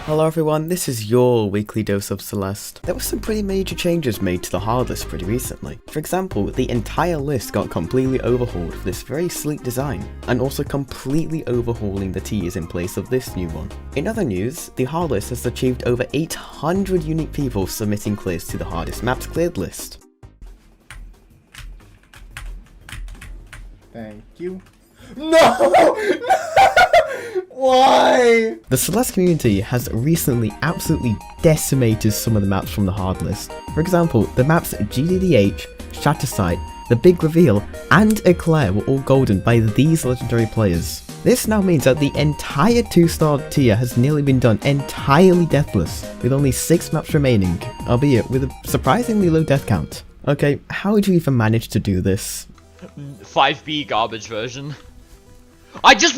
Hello everyone, this is your weekly dose of Celeste. There were some pretty major changes made to the hard list pretty recently. For example, the entire list got completely overhauled for this very sleek design, and also completely overhauling the tiers in place of this new one. In other news, the hard list has achieved over 800 unique people submitting clears to the hardest maps cleared list. Thank you. No! Why? The Celeste community has recently absolutely decimated some of the maps from the hard list. For example, the maps GDDH, Shattersite, The Big Reveal, and Eclair were all golden by these legendary players. This now means that the entire 2-star tier has nearly been done entirely deathless, with only 6 maps remaining, albeit with a surprisingly low death count. Okay, how would you even manage to do this? 5B garbage version. I just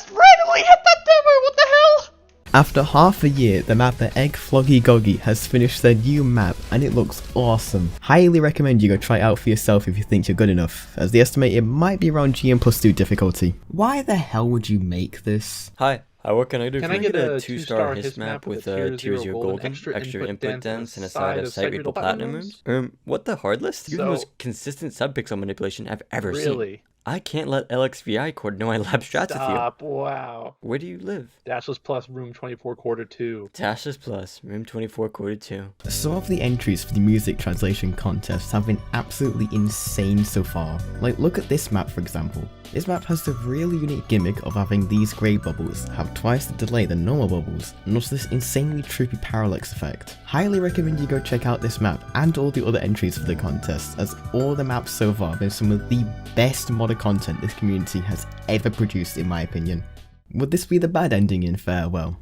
randomly hit that demo, what the hell? After half a year, the map The itsfy has finished their new map and it looks awesome. Highly recommend you go try it out for yourself if you think you're good enough, as the estimate it might be around GM+2 difficulty. Why the hell would you make this? Hi, what can I do? Can I get a 2-star his map with tier 0 golden, extra input dense, and a side of site platinum rooms? What the hard list? You're the most consistent subpixel manipulation I've ever seen. I can't let LXVI cord know I lab strats with you. Stop, wow. Where do you live? Dashless Plus, room 24, quarter 2. Dashless Plus, room 24, quarter 2. Some of the entries for the music translation contests have been absolutely insane so far. Like, look at this map for example. This map has the really unique gimmick of having these grey bubbles have twice the delay than normal bubbles, and also this insanely trippy parallax effect. Highly recommend you go check out this map and all the other entries for the contest, as all the maps so far have been some of the best modder content this community has ever produced in my opinion. Would this be the bad ending in farewell?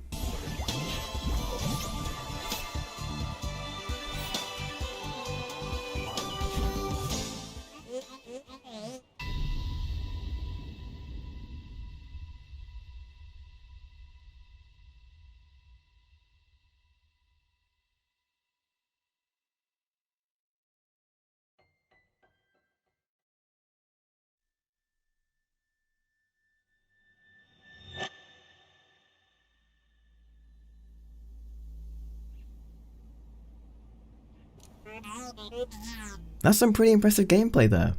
That's some pretty impressive gameplay there.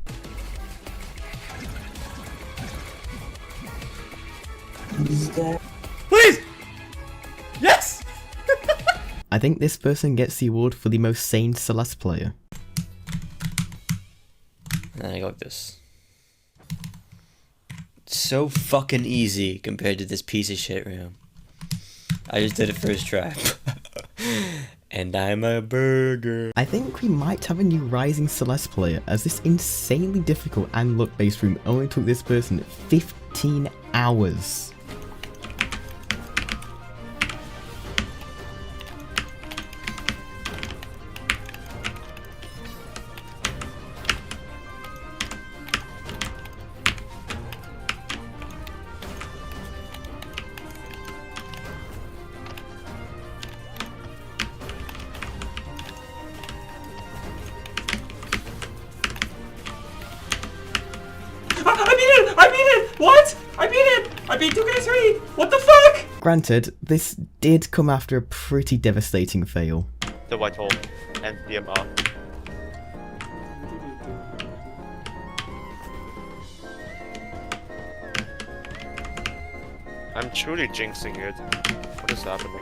Please! Yes! I think this person gets the award for the most sane Celeste player. And I go like this. It's so fucking easy compared to this piece of shit room. I just did it first try. And I'm a burger. I think we might have a new rising Celeste player, as this insanely difficult and luck-based room only took this person 15 hours. I beat it! What? I beat it! I beat 2K3! What the fuck? Granted, this did come after a pretty devastating fail. The white hole and the MR. I'm truly jinxing it. What is happening?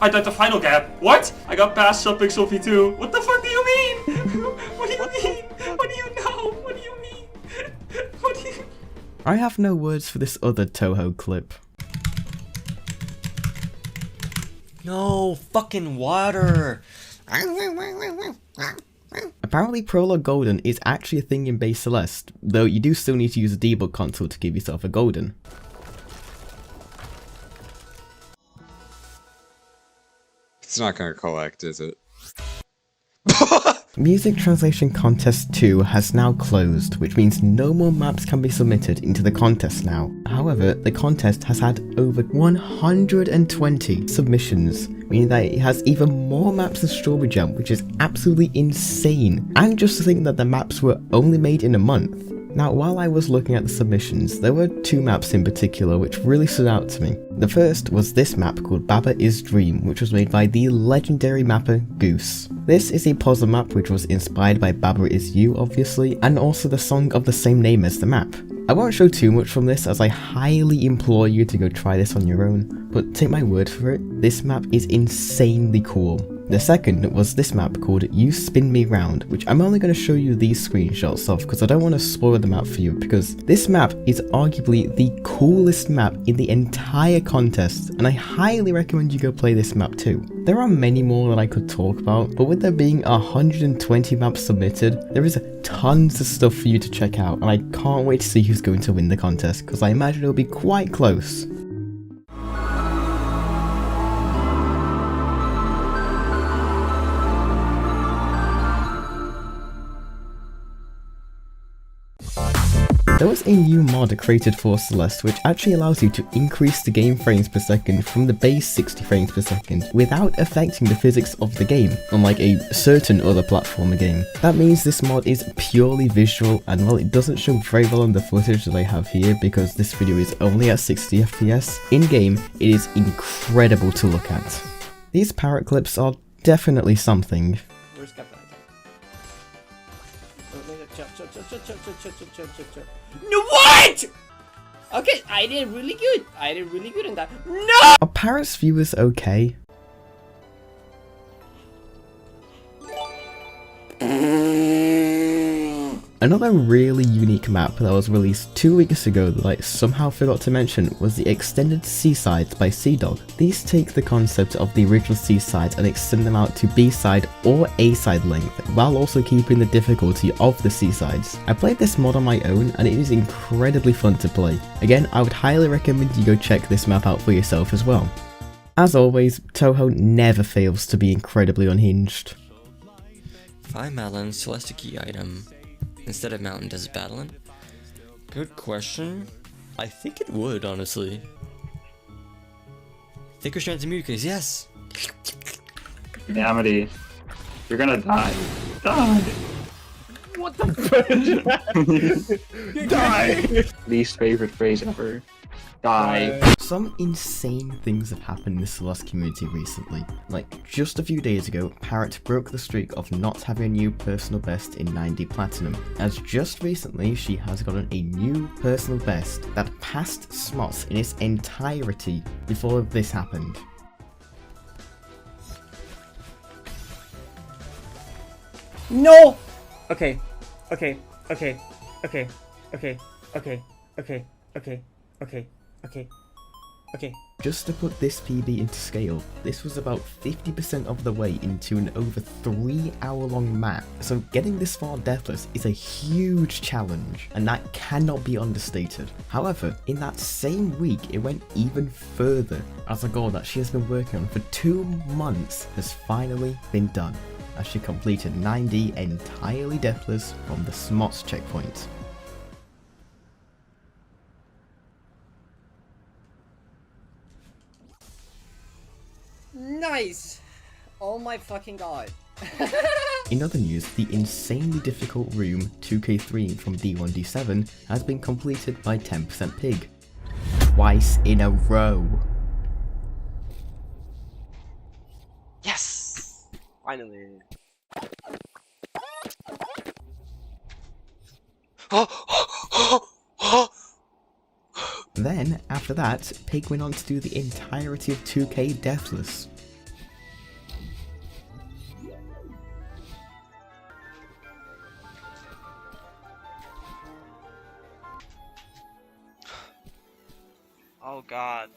I died the final gap. What? I got past subpixel V2. What the fuck do you mean? What do you mean? What do you know? What do you mean? What do you... I have no words for this other Toho clip. No, fucking water. Apparently Prologue Golden is actually a thing in base Celeste, though you do still need to use a debug console to give yourself a Golden. It's not gonna collect, is it? Music Translation Contest 2 has now closed, which means no more maps can be submitted into the contest now. However, the contest has had over 120 submissions, meaning that it has even more maps than Strawberry Jam, which is absolutely insane. And just to think that the maps were only made in a month Now, while I was looking at the submissions, there were two maps in particular which really stood out to me. The first was this map called Baba Is Dream, which was made by the legendary mapper Goose. This is a puzzle map which was inspired by Baba Is You, obviously, and also the song of the same name as the map. I won't show too much from this as I highly implore you to go try this on your own, but take my word for it, this map is insanely cool. The second was this map called You Spin Me Round, which I'm only going to show you these screenshots of because I don't want to spoil the map for you, because this map is arguably the coolest map in the entire contest, and I highly recommend you go play this map too. There are many more that I could talk about, but with there being 120 maps submitted, there is tons of stuff for you to check out, and I can't wait to see who's going to win the contest, because I imagine it'll be quite close. There was a new mod created for Celeste which actually allows you to increase the game frames per second from the base 60 frames per second without affecting the physics of the game, unlike a certain other platformer game. That means this mod is purely visual, and while it doesn't show very well on the footage that I have here because this video is only at 60 FPS, in game it is incredible to look at. These parrot clips are definitely something. Where's Captain? No, what? Okay, I did really good. I did really good in that. No! Are parrots viewers okay? Another really unique map that was released 2 weeks ago that I somehow forgot to mention was the extended C-sides by Seadog. These take the concept of the original C-sides and extend them out to B-side or A-side length, while also keeping the difficulty of the C-sides. I played this mod on my own and it is incredibly fun to play. Again, I would highly recommend you go check this map out for yourself as well. As always, Touhou never fails to be incredibly unhinged. 5 Malin Celeste key item. Instead of mountain, does it battling? Good question. I think it would, honestly. Thicker strands of mucus, yes! Amity, you're gonna die. Die! What the fuck? Die! Least favorite phrase ever. Die. Some insane things have happened in the Celeste community recently. Like, just a few days ago, Parrot broke the streak of not having a new personal best in 9D Platinum, as just recently she has gotten a new personal best that passed Smots in its entirety before this happened. No! Okay. Okay. Okay. Okay. Okay. Okay. Okay. Okay. Okay. Okay. Okay. Just to put this PB into scale, this was about 50% of the way into an over 3 hour long map, so getting this far deathless is a huge challenge, and that cannot be understated. However, in that same week it went even further, as a goal that she has been working on for 2 months has finally been done, as she completed 9D entirely deathless from the Smots checkpoint. Nice! Oh my fucking god. In other news, the insanely difficult room 2K3 from D1D7 has been completed by 10% Pig. Twice in a row. Yes! Finally. Then, after that, Pig went on to do the entirety of 2K deathless. Oh god.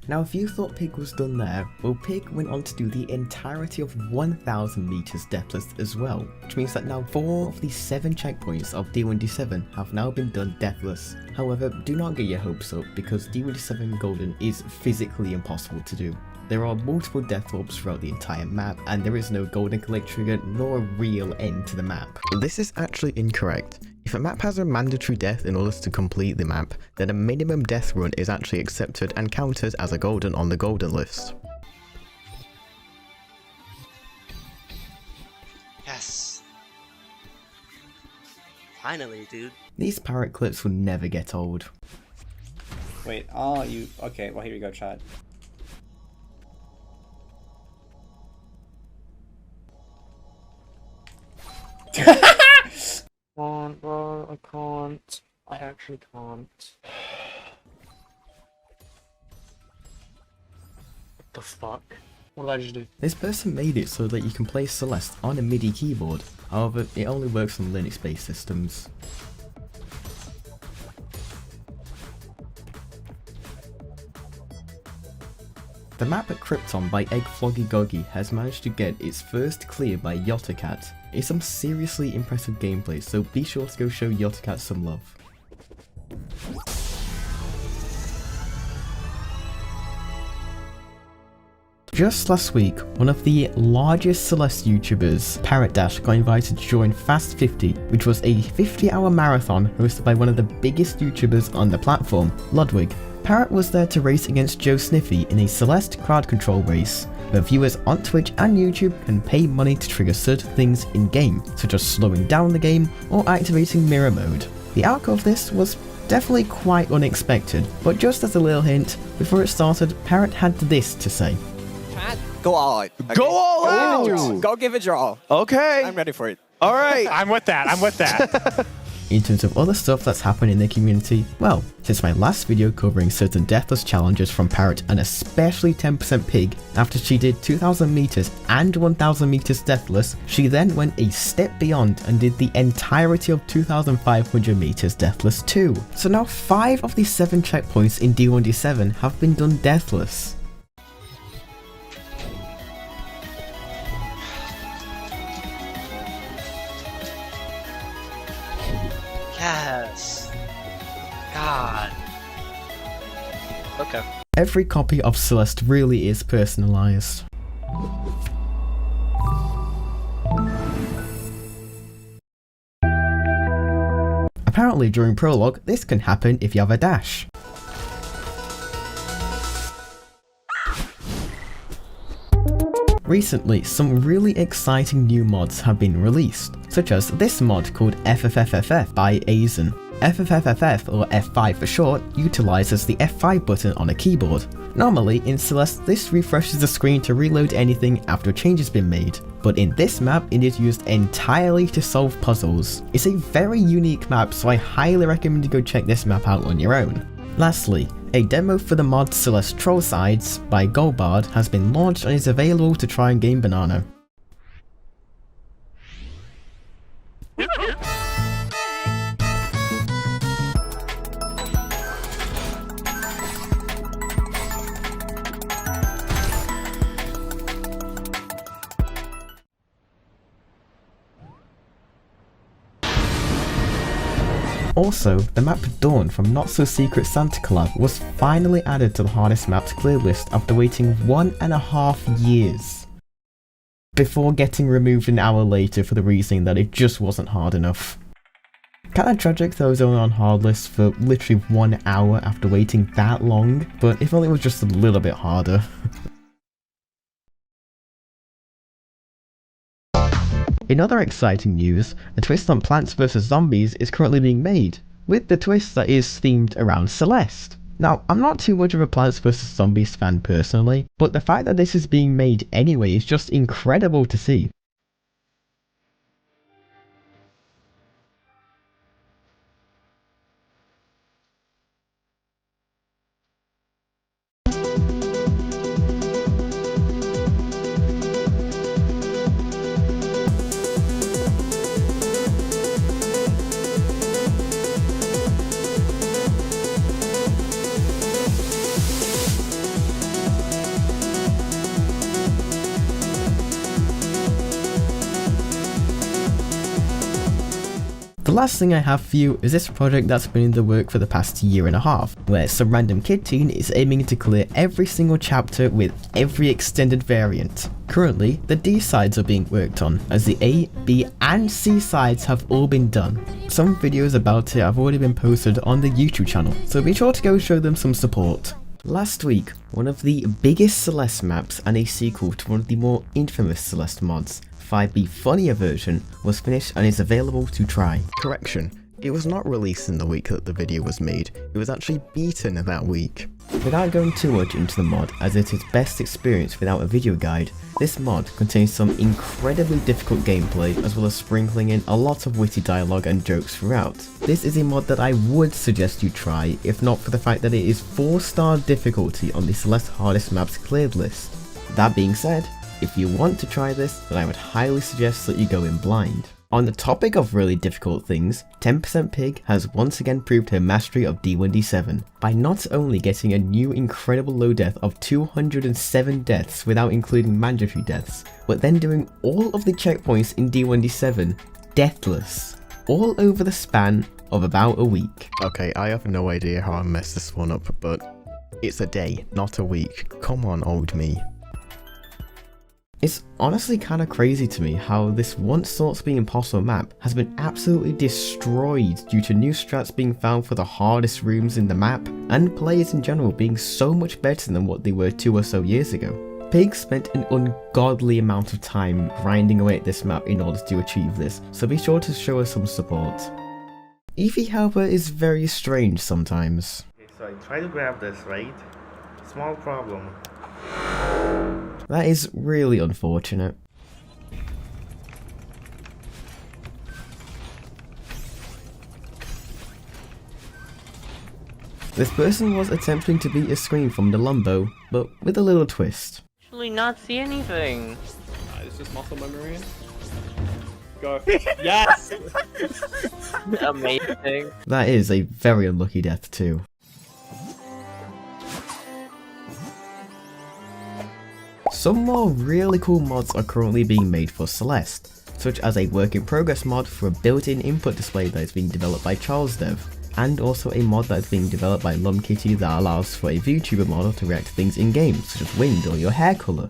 Now if you thought Pig was done there, well Pig went on to do the entirety of 1000 meters deathless as well, which means that now 4 of the 7 checkpoints of D1D7 have now been done deathless. However, do not get your hopes up because D1D7 Golden is physically impossible to do. There are multiple death orbs throughout the entire map, and there is no golden collect trigger nor a real end to the map. This is actually incorrect. If a map has a mandatory death in order to complete the map, then a minimum death run is actually accepted and counted as a golden on the golden list. Yes. Finally, dude. These parrot clips will never get old. Wait, oh, you... Okay, well, here you go, Chad. Can't, bro, I can't. I actually can't. What the fuck? What did I just do? This person made it so that you can play Celeste on a MIDI keyboard, however it only works on Linux based systems. The map at Krypton by eggftyjghj has managed to get its first clear by jftyjghj. It's some seriously impressive gameplay, so be sure to go show jftyjghj some love. Just last week, one of the largest Celeste YouTubers, Parrot Dash, got invited to join Fast 50, which was a 50-hour marathon hosted by one of the biggest YouTubers on the platform, Ludwig. Parrot was there to race against Joe Sniffy in a Celeste crowd control race, where viewers on Twitch and YouTube can pay money to trigger certain things in-game, such as slowing down the game or activating mirror mode. The outcome of this was definitely quite unexpected, but just as a little hint, before it started, Parrot had this to say. Go all out. Okay. Go all out! Go give it your all. Okay. I'm ready for it. All right. I'm with that. I'm with that. In terms of other stuff that's happened in the community, well, since my last video covering certain deathless challenges from Parrot and especially 10% Pig, after she did 2000 meters and 1000 meters deathless, she then went a step beyond and did the entirety of 2500 meters deathless too. So now 5 of the 7 checkpoints in D1D7 have been done deathless. Yes. God. Okay. Every copy of Celeste really is personalized. Apparently during prologue, this can happen if you have a dash. Recently, some really exciting new mods have been released, such as this mod called FFFFF by Azen. FFFFF, or F5 for short, utilizes the F5 button on a keyboard. Normally, in Celeste, this refreshes the screen to reload anything after a change has been made, but in this map, it is used entirely to solve puzzles. It's a very unique map, so I highly recommend you go check this map out on your own. Lastly, a demo for the mod Celeste Troll Sides by Goldbard has been launched and is available to try on Game Banana. Also, the map Dawn from Not So Secret Santa Collab was finally added to the hardest maps clear list after waiting 1.5 years, before getting removed an hour later for the reasoning that it just wasn't hard enough. Kinda tragic that I was only on hard list for literally 1 hour after waiting that long, but if only it was just a little bit harder. In other exciting news, a twist on Plants vs Zombies is currently being made, with the twist that is themed around Celeste. Now, I'm not too much of a Plants vs Zombies fan personally, but the fact that this is being made anyway is just incredible to see. last thing I have for you is this project that's been in the work for the past year and a half, where some random kid teen is aiming to clear every single chapter with every extended variant. Currently, the D sides are being worked on, as the A, B and C sides have all been done. Some videos about it have already been posted on the YouTube channel, so be sure to go show them some support. Last week, one of the biggest Celeste maps and a sequel to one of the more infamous Celeste mods, 5B Funnier version, was finished and is available to try. Correction, it was not released in the week that the video was made, it was actually beaten that week. Without going too much into the mod, as it is best experienced without a video guide, this mod contains some incredibly difficult gameplay as well as sprinkling in a lot of witty dialogue and jokes throughout. This is a mod that I would suggest you try, if not for the fact that it is 4-star difficulty on the Celeste hardest maps cleared list. That being said, if you want to try this, then I would highly suggest that you go in blind. On the topic of really difficult things, 10% Pig has once again proved her mastery of D1D7 by not only getting a new incredible low death of 207 deaths without including mandatory deaths, but then doing all of the checkpoints in D1D7 deathless, all over the span of about a week. Okay, I have no idea how I messed this one up, but it's a day, not a week. Come on, old me. It's honestly kinda crazy to me how this once thought to be impossible map has been absolutely destroyed due to new strats being found for the hardest rooms in the map, and players in general being so much better than what they were 2 or so years ago. Pig spent an ungodly amount of time grinding away at this map in order to achieve this, so be sure to show us some support. Eevee however is very strange sometimes. Okay, so I try to grab this, right? Small problem. That is really unfortunate. This person was attempting to beat a screen from the Lumbo, but with a little twist. Actually not see anything. Is this muscle memory? Go. Yes! Amazing. That is a very unlucky death too. Some more really cool mods are currently being made for Celeste, such as a work in progress mod for a built-in input display that is being developed by Charles Dev, and also a mod that is being developed by LumKitty that allows for a VTuber model to react to things in game, such as wind or your hair colour.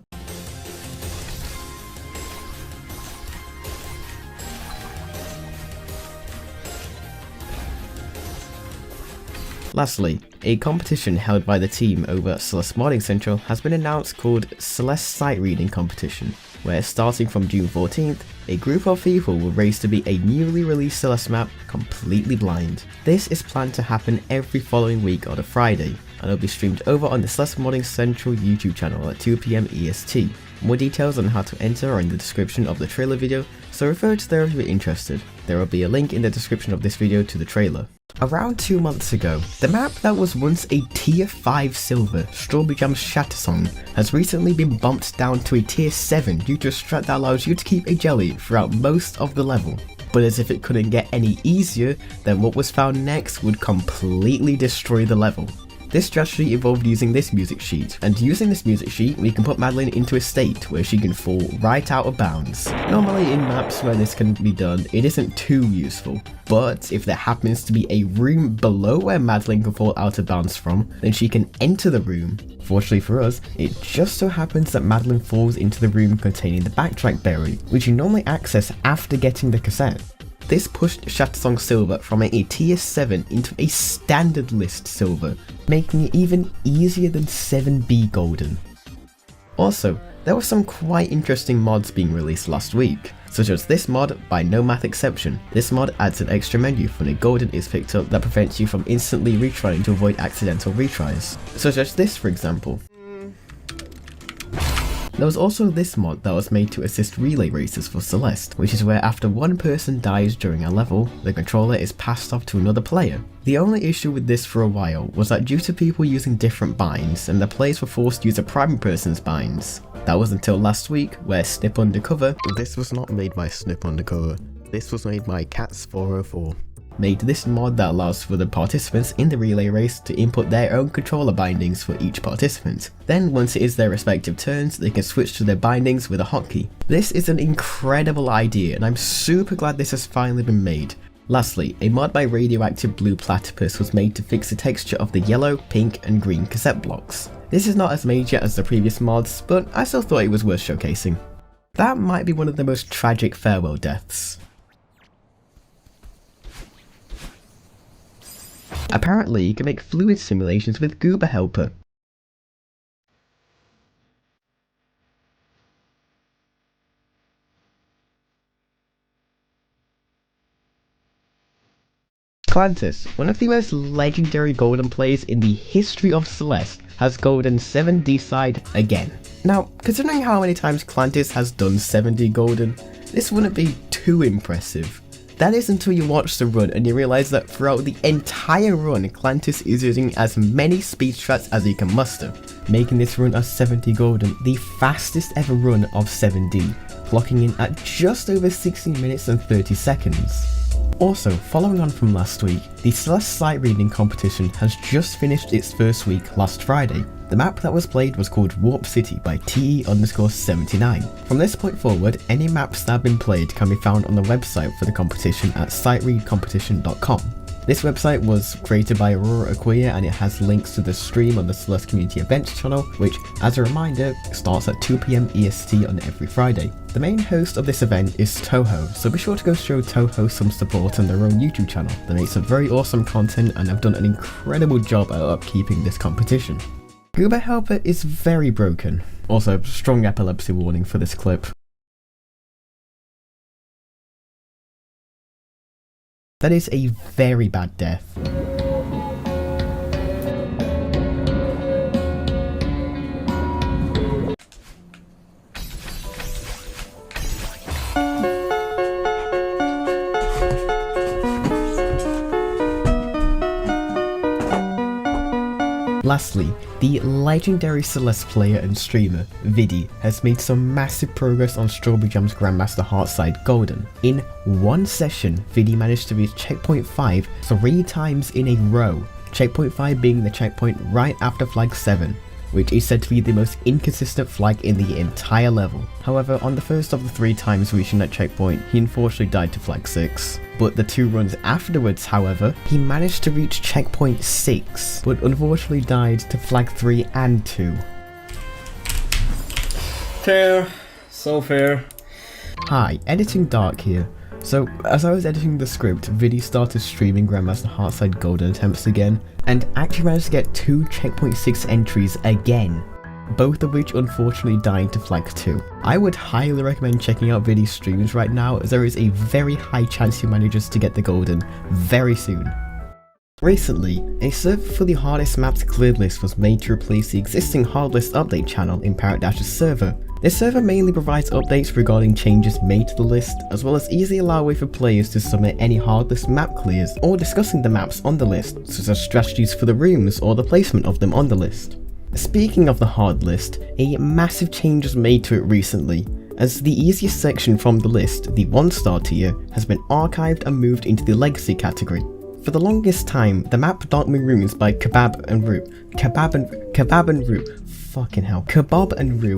Lastly, a competition held by the team over at Celeste Modding Central has been announced called Celeste Sight Reading Competition, where starting from June 14th, a group of people will race to be a newly released Celeste map completely blind. This is planned to happen every following week on a Friday, and will be streamed over on the Celeste Modding Central YouTube channel at 2 PM EST. More details on how to enter are in the description of the trailer video, so refer to there if you're interested. There will be a link in the description of this video to the trailer. Around 2 months ago, the map that was once a tier 5 silver, Strawberry Jam's Shatter Song, has recently been bumped down to a tier 7 due to a strat that allows you to keep a jelly throughout most of the level. But as if it couldn't get any easier, then what was found next would completely destroy the level. This strategy involved using this music sheet, and using this music sheet we can put Madeline into a state where she can fall right out of bounds. Normally in maps where this can be done, it isn't too useful, but if there happens to be a room below where Madeline can fall out of bounds from, then she can enter the room. Fortunately for us, it just so happens that Madeline falls into the room containing the backtrack berry, which you normally access after getting the cassette. This pushed Shattersong Silver from a tier 7 into a standard list silver, making it even easier than 7B Golden. Also, there were some quite interesting mods being released last week, such as this mod by No Math Exception. This mod adds an extra menu when a golden is picked up that prevents you from instantly retrying to avoid accidental retries, such as this for example. There was also this mod that was made to assist relay races for Celeste, which is where after one person dies during a level, the controller is passed off to another player. The only issue with this for a while was that due to people using different binds, and the players were forced to use a primary person's binds. That was until last week, where Snip Undercover— this was not made by Snip Undercover, this was made by Cats404. made this mod that allows for the participants in the relay race to input their own controller bindings for each participant. Then once it is their respective turns, they can switch to their bindings with a hotkey. This is an incredible idea and I'm super glad this has finally been made. Lastly, a mod by Radioactive Blue Platypus was made to fix the texture of the yellow, pink and green cassette blocks. This is not as major as the previous mods, but I still thought it was worth showcasing. That might be one of the most tragic farewell deaths. Apparently, you can make fluid simulations with Goober Helper. Clantis, one of the most legendary golden players in the history of Celeste, has golden 7D side again. Now, considering how many times Clantis has done 7D golden, this wouldn't be too impressive. That is until you watch the run and you realise that throughout the entire run, Clantis is using as many speed strats as he can muster, making this run a 70 golden, the fastest ever run of 7D, clocking in at just over 16 minutes and 30 seconds. Also, following on from last week, the Celeste sight reading competition has just finished its first week last Friday. The map that was played was called Warp City by TE_79. From this point forward, any maps that have been played can be found on the website for the competition at sightreadcompetition.com. This website was created by Aurora Aquia and it has links to the stream on the Celeste Community Events channel, which, as a reminder, starts at 2 PM EST on every Friday. The main host of this event is Toho, so be sure to go show Toho some support on their own YouTube channel. They make some very awesome content and have done an incredible job at upkeeping this competition. Goober Helper is very broken. Also, strong epilepsy warning for this clip. That is a very bad death. Lastly, the legendary Celeste player and streamer, Vickyy, has made some massive progress on Strawberry Jam's Grandmaster Heartside Golden. In one session, Vickyy managed to reach checkpoint 5 3 times in a row, checkpoint 5 being the checkpoint right after flag 7, which is said to be the most inconsistent flag in the entire level. However, on the first of the 3 times reaching that checkpoint, he unfortunately died to flag 6. But the 2 runs afterwards, however, he managed to reach checkpoint 6, but unfortunately died to flag 3 and 2. Fair. So fair. Hi, Editing Dark here. So, as I was editing the script, Vickyy started streaming Grandmaster Heartside Golden attempts again, and actually managed to get 2 checkpoint 6 entries again, both of which unfortunately died to flag 2. I would highly recommend checking out Vickyy's streams right now, as there is a very high chance he manages to get the golden very soon. Recently, a server for the hardest maps cleared list was made to replace the existing hard list update channel in Parrot-Dash's server. This server mainly provides updates regarding changes made to the list, as well as easily allow way for players to submit any hard list map clears or discussing the maps on the list, such as strategies for the rooms or the placement of them on the list. Speaking of the hard list, a massive change was made to it recently, as the easiest section from the list, the 1-star tier, has been archived and moved into the legacy category. For the longest time, the map Dark Moon Ruins by Kebab and Rue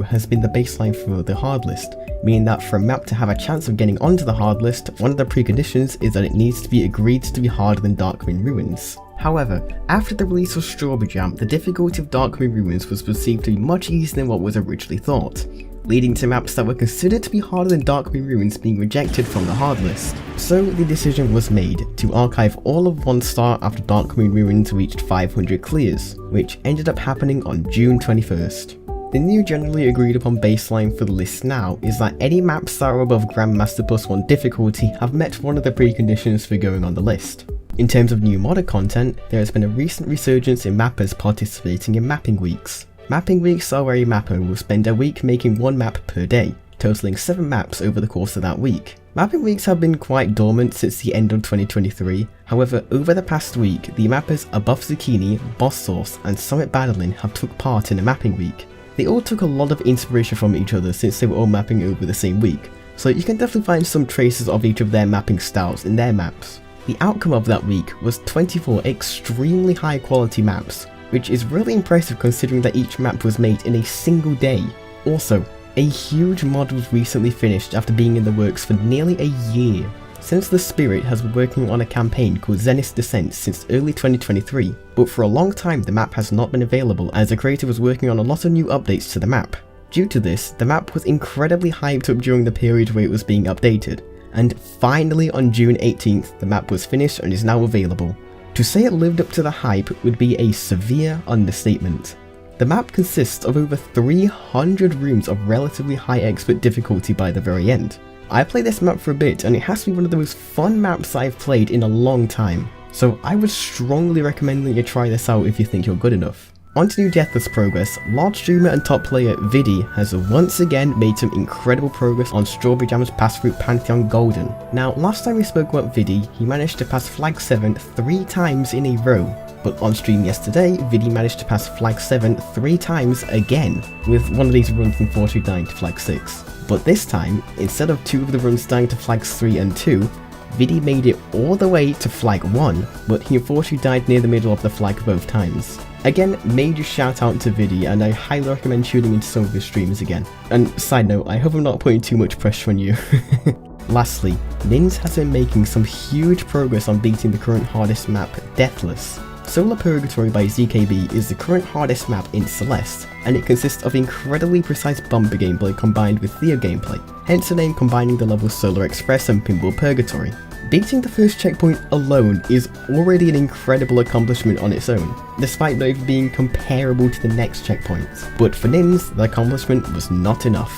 has been the baseline for the hard list, meaning that for a map to have a chance of getting onto the hard list, one of the preconditions is that it needs to be agreed to be harder than Dark Moon Ruins. However, after the release of Strawberry Jam, the difficulty of Dark Moon Ruins was perceived to be much easier than what was originally thought, leading to maps that were considered to be harder than Dark Moon Ruins being rejected from the hard list. So the decision was made to archive all of 1-star after Dark Moon Ruins reached 500 clears, which ended up happening on June 21st. The new generally agreed upon baseline for the list now is that any maps that are above Grandmaster +1 difficulty have met one of the preconditions for going on the list. In terms of new modder content, there has been a recent resurgence in mappers participating in mapping weeks. Mapping weeks are where a mapper will spend a week making 1 map per day, totaling 7 maps over the course of that week. Mapping weeks have been quite dormant since the end of 2023, however over the past week, the mappers Above Zucchini, Boss Sauce and Summit Battling have took part in a mapping week. They all took a lot of inspiration from each other since they were all mapping over the same week, so you can definitely find some traces of each of their mapping styles in their maps. The outcome of that week was 24 extremely high quality maps, which is really impressive considering that each map was made in a single day. Also, a huge mod was recently finished after being in the works for nearly a year. since the Spirit has been working on a campaign called Zenith's Descent since early 2023, but for a long time the map has not been available as the creator was working on a lot of new updates to the map. Due to this, the map was incredibly hyped up during the period where it was being updated, and finally on June 18th the map was finished and is now available. To say it lived up to the hype would be a severe understatement. The map consists of over 300 rooms of relatively high expert difficulty by the very end. I played this map for a bit and it has to be one of the most fun maps I've played in a long time, so I would strongly recommend that you try this out if you think you're good enough. On to new Deathless progress, large streamer and top player Vickyy has once again made some incredible progress on Strawberry Jam's pass through Pantheon Golden. Now, last time we spoke about Vickyy, he managed to pass Flag 7 3 times in a row, but on stream yesterday, Vickyy managed to pass Flag 7 3 times again, with one of these runs from 4 dying to Flag 6. But this time, instead of 2 of the runs dying to Flags 3 and 2, Vickyy made it all the way to Flag 1, but he unfortunately died near the middle of the flag both times. Again, major shout out to Vickyy, and I highly recommend tuning into some of his streams again. And side note, I hope I'm not putting too much pressure on you. Lastly, Nins has been making some huge progress on beating the current hardest map, Deathless. Solar Purgatory by ZKB is the current hardest map in Celeste, and it consists of incredibly precise bumper gameplay combined with Theo gameplay, hence the name combining the levels Solar Express and Pinball Purgatory. Beating the first checkpoint alone is already an incredible accomplishment on its own, despite not even being comparable to the next checkpoint. But for Nins, the accomplishment was not enough.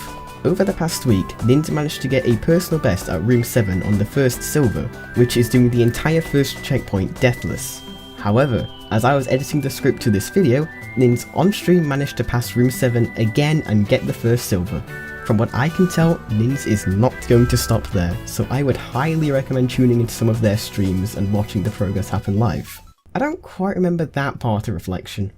Over the past week, Nins managed to get a personal best at Room 7 on the first silver, which is doing the entire first checkpoint deathless. However, as I was editing the script to this video, Nins on stream managed to pass Room 7 again and get the first silver. From what I can tell, Nins is not going to stop there, so I would highly recommend tuning into some of their streams and watching the progress happen live. I don't quite remember that part of Reflection.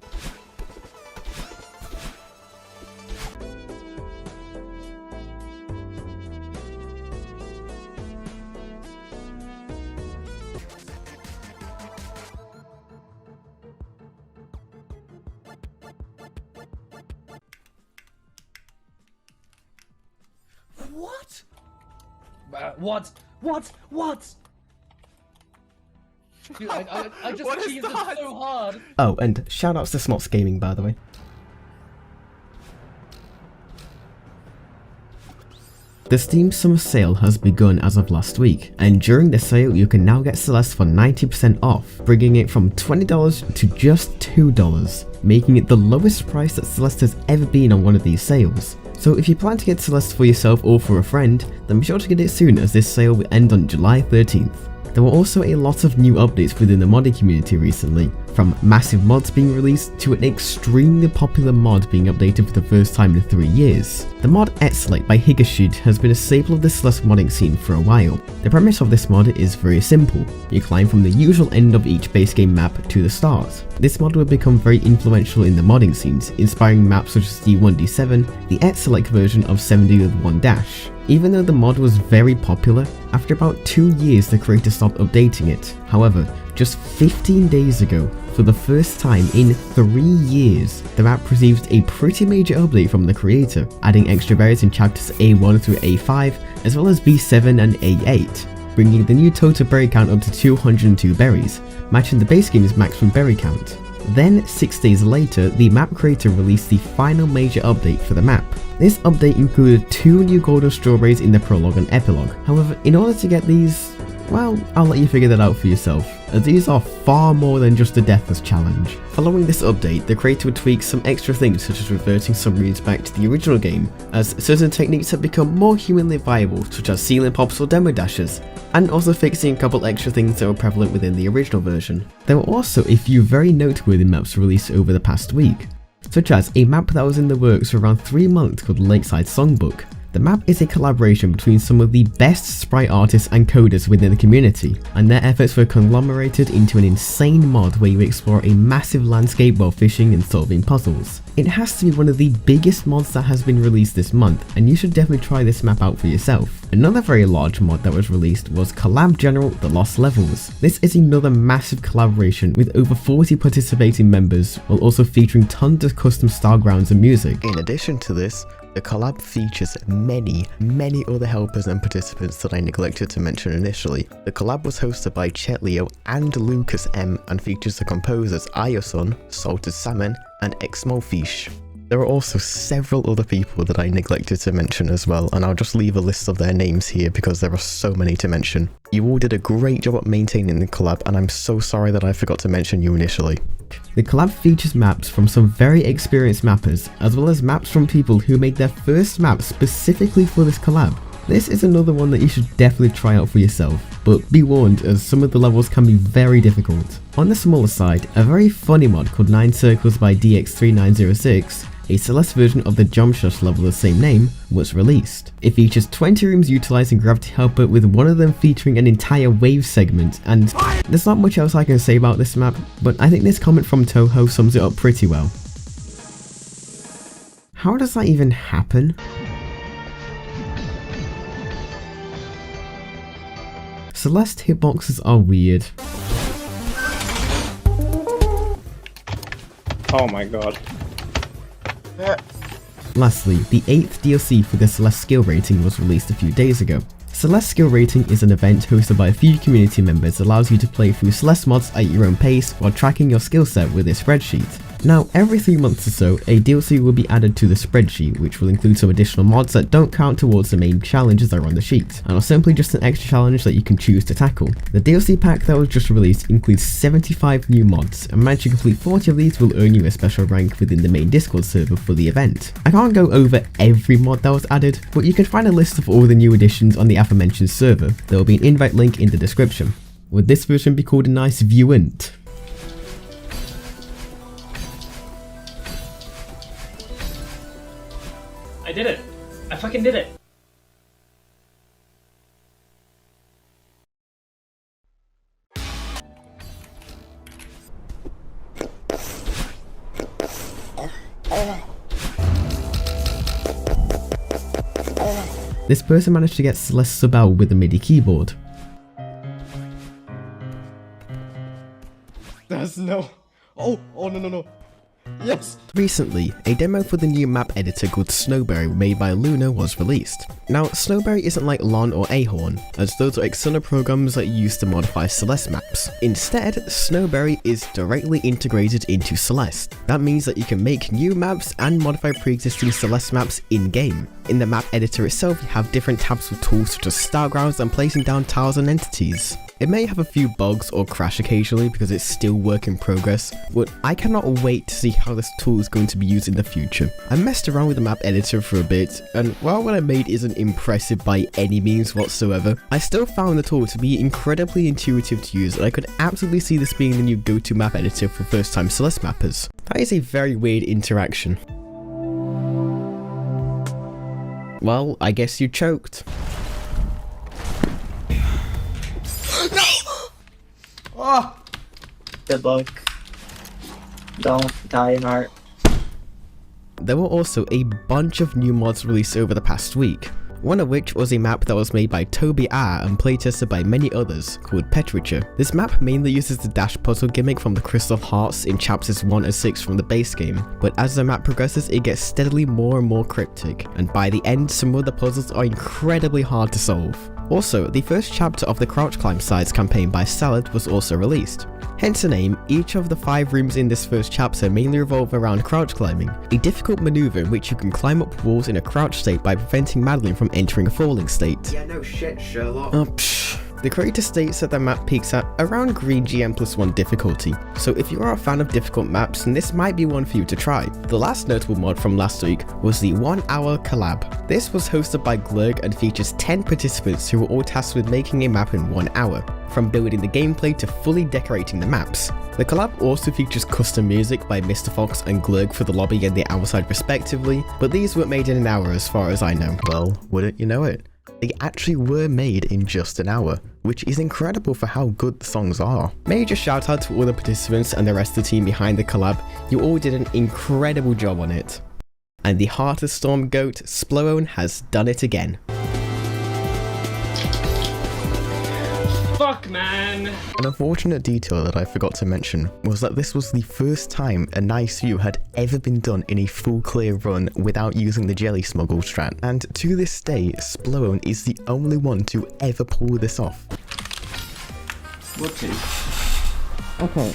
What? Dude, I just cheesed it so hard. Oh, and shoutouts to Smots Gaming, by the way. The Steam Summer Sale has begun as of last week, and during the sale you can now get Celeste for 90% off, bringing it from $20 to just $2, making it the lowest price that Celeste has ever been on one of these sales. So if you plan to get Celeste for yourself or for a friend, then be sure to get it soon as this sale will end on July 13th. There were also a lot of new updates within the modding community recently, from massive mods being released to an extremely popular mod being updated for the first time in 3 years. The mod itsfy by Higashid has been a staple of the Celeste modding scene for a while. The premise of this mod is very simple. You climb from the usual end of each base game map to the start. This mod will become very influential in the modding scenes, inspiring maps such as D1D7, the itsfy version of 7D1-. Even though the mod was very popular, after about 2 years the creator stopped updating it. However, just 15 days ago, for the first time in 3 years, the map received a pretty major update from the creator, adding extra berries in chapters A1 through A5, as well as B7 and A8, bringing the new total berry count up to 202 berries, matching the base game's maximum berry count. Then, 6 days later, the map creator released the final major update for the map. This update included 2 new golden strawberries in the prologue and epilogue. However, in order to get these, well, I'll let you figure that out for yourself, as these are far more than just a Deathless challenge. Following this update, the creator would tweak some extra things such as reverting some runes back to the original game, as certain techniques have become more humanly viable, such as ceiling pops or demo dashes, and also fixing a couple extra things that were prevalent within the original version. There were also a few very noteworthy maps released over the past week, such as a map that was in the works for around 3 months called Lakeside Songbook. The map is a collaboration between some of the best sprite artists and coders within the community, and their efforts were conglomerated into an insane mod where you explore a massive landscape while fishing and solving puzzles. It has to be one of the biggest mods that has been released this month, and you should definitely try this map out for yourself. Another very large mod that was released was Collab General The Lost Levels. This is another massive collaboration with over 40 participating members, while also featuring tons of custom style grounds and music. In addition to this, The collab features many other helpers and participants that I neglected to mention initially. The collab was hosted by Chet Leo and Lucas M and features the composers Ayosun, Salted Salmon, and Xmolfish. There are also several other people that I neglected to mention as well, and I'll just leave a list of their names here because there are so many to mention. You all did a great job at maintaining the collab, and I'm so sorry that I forgot to mention you initially. The collab features maps from some very experienced mappers, as well as maps from people who made their first map specifically for this collab. This is another one that you should definitely try out for yourself, but be warned as some of the levels can be very difficult. On the smaller side, a very funny mod called 9 Circles by DX3906, a Celeste version of the jump shot level of the same name, was released. It features 20 rooms utilizing Gravity Helper, with one of them featuring an entire wave segment, and there's not much else I can say about this map, but I think this comment from Toho sums it up pretty well. How does that even happen? Celeste hitboxes are weird. Oh my god. Lastly, the 8th DLC for the Celeste skill rating was released a few days ago. Celeste skill rating is an event hosted by a few community members that allows you to play through Celeste mods at your own pace while tracking your skill set with a spreadsheet. Now, every 3 months or so, a DLC will be added to the spreadsheet, which will include some additional mods that don't count towards the main challenges that are on the sheet, and are simply just an extra challenge that you can choose to tackle. The DLC pack that was just released includes 75 new mods, and managing to complete 40 of these will earn you a special rank within the main Discord server for the event. I can't go over every mod that was added, but you can find a list of all the new additions on the aforementioned server. There will be an invite link in the description. Would this version be called a nice viewant? I did it. I fucking did it. This person managed to get Celeste Isabelle with a MIDI keyboard. There's no... Oh no. Yes! Recently, a demo for the new map editor called Snowberry made by Luna was released. Now, Snowberry isn't like Lon or Ahorn, as those are external programs that you use to modify Celeste maps. Instead, Snowberry is directly integrated into Celeste. That means that you can make new maps and modify pre-existing Celeste maps in-game. In the map editor itself, you have different tabs with tools such as stargrounds and placing down tiles and entities. It may have a few bugs or crash occasionally because it's still work in progress, but I cannot wait to see how this tool is going to be used in the future. I messed around with the map editor for a bit, and while what I made isn't impressive by any means whatsoever, I still found the tool to be incredibly intuitive to use, and I could absolutely see this being the new go-to map editor for first-time Celeste mappers. That is a very weird interaction. Well, I guess you choked. Oh! Good luck. Don't die in art. There were also a bunch of new mods released over the past week, one of which was a map that was made by Toby A and playtested by many others, called Petricha. This map mainly uses the dash puzzle gimmick from the Crystal Hearts in chapters 1 and 6 from the base game, but as the map progresses it gets steadily more and more cryptic, and by the end some of the puzzles are incredibly hard to solve. Also, the first chapter of the Crouch Climb Sides campaign by Salad was also released. Hence the name, each of the 5 rooms in this first chapter mainly revolve around crouch climbing, a difficult maneuver in which you can climb up walls in a crouch state by preventing Madeline from entering a falling state. Yeah, no shit, Sherlock. Oh, psh. The creator states that the map peaks at around green GM+1 difficulty, so if you are a fan of difficult maps, then this might be one for you to try. The last notable mod from last week was the 1 hour collab. This was hosted by Glurg and features 10 participants who were all tasked with making a map in 1 hour, from building the gameplay to fully decorating the maps. The collab also features custom music by Mr. Fox and Glurg for the lobby and the outside respectively, but these weren't made in an hour as far as I know. Well, wouldn't you know it? They actually were made in just an hour, which is incredible for how good the songs are. Major shout out to all the participants and the rest of the team behind the collab, you all did an incredible job on it. And the Heart of Storm goat, SPLOwOn, has done it again. Fuck man. An unfortunate detail that I forgot to mention was that this was the first time a nice view had ever been done in a full clear run without using the jelly smuggle strat, and to this day, SPLOwOn is the only one to ever pull this off. Whoopsie. Okay.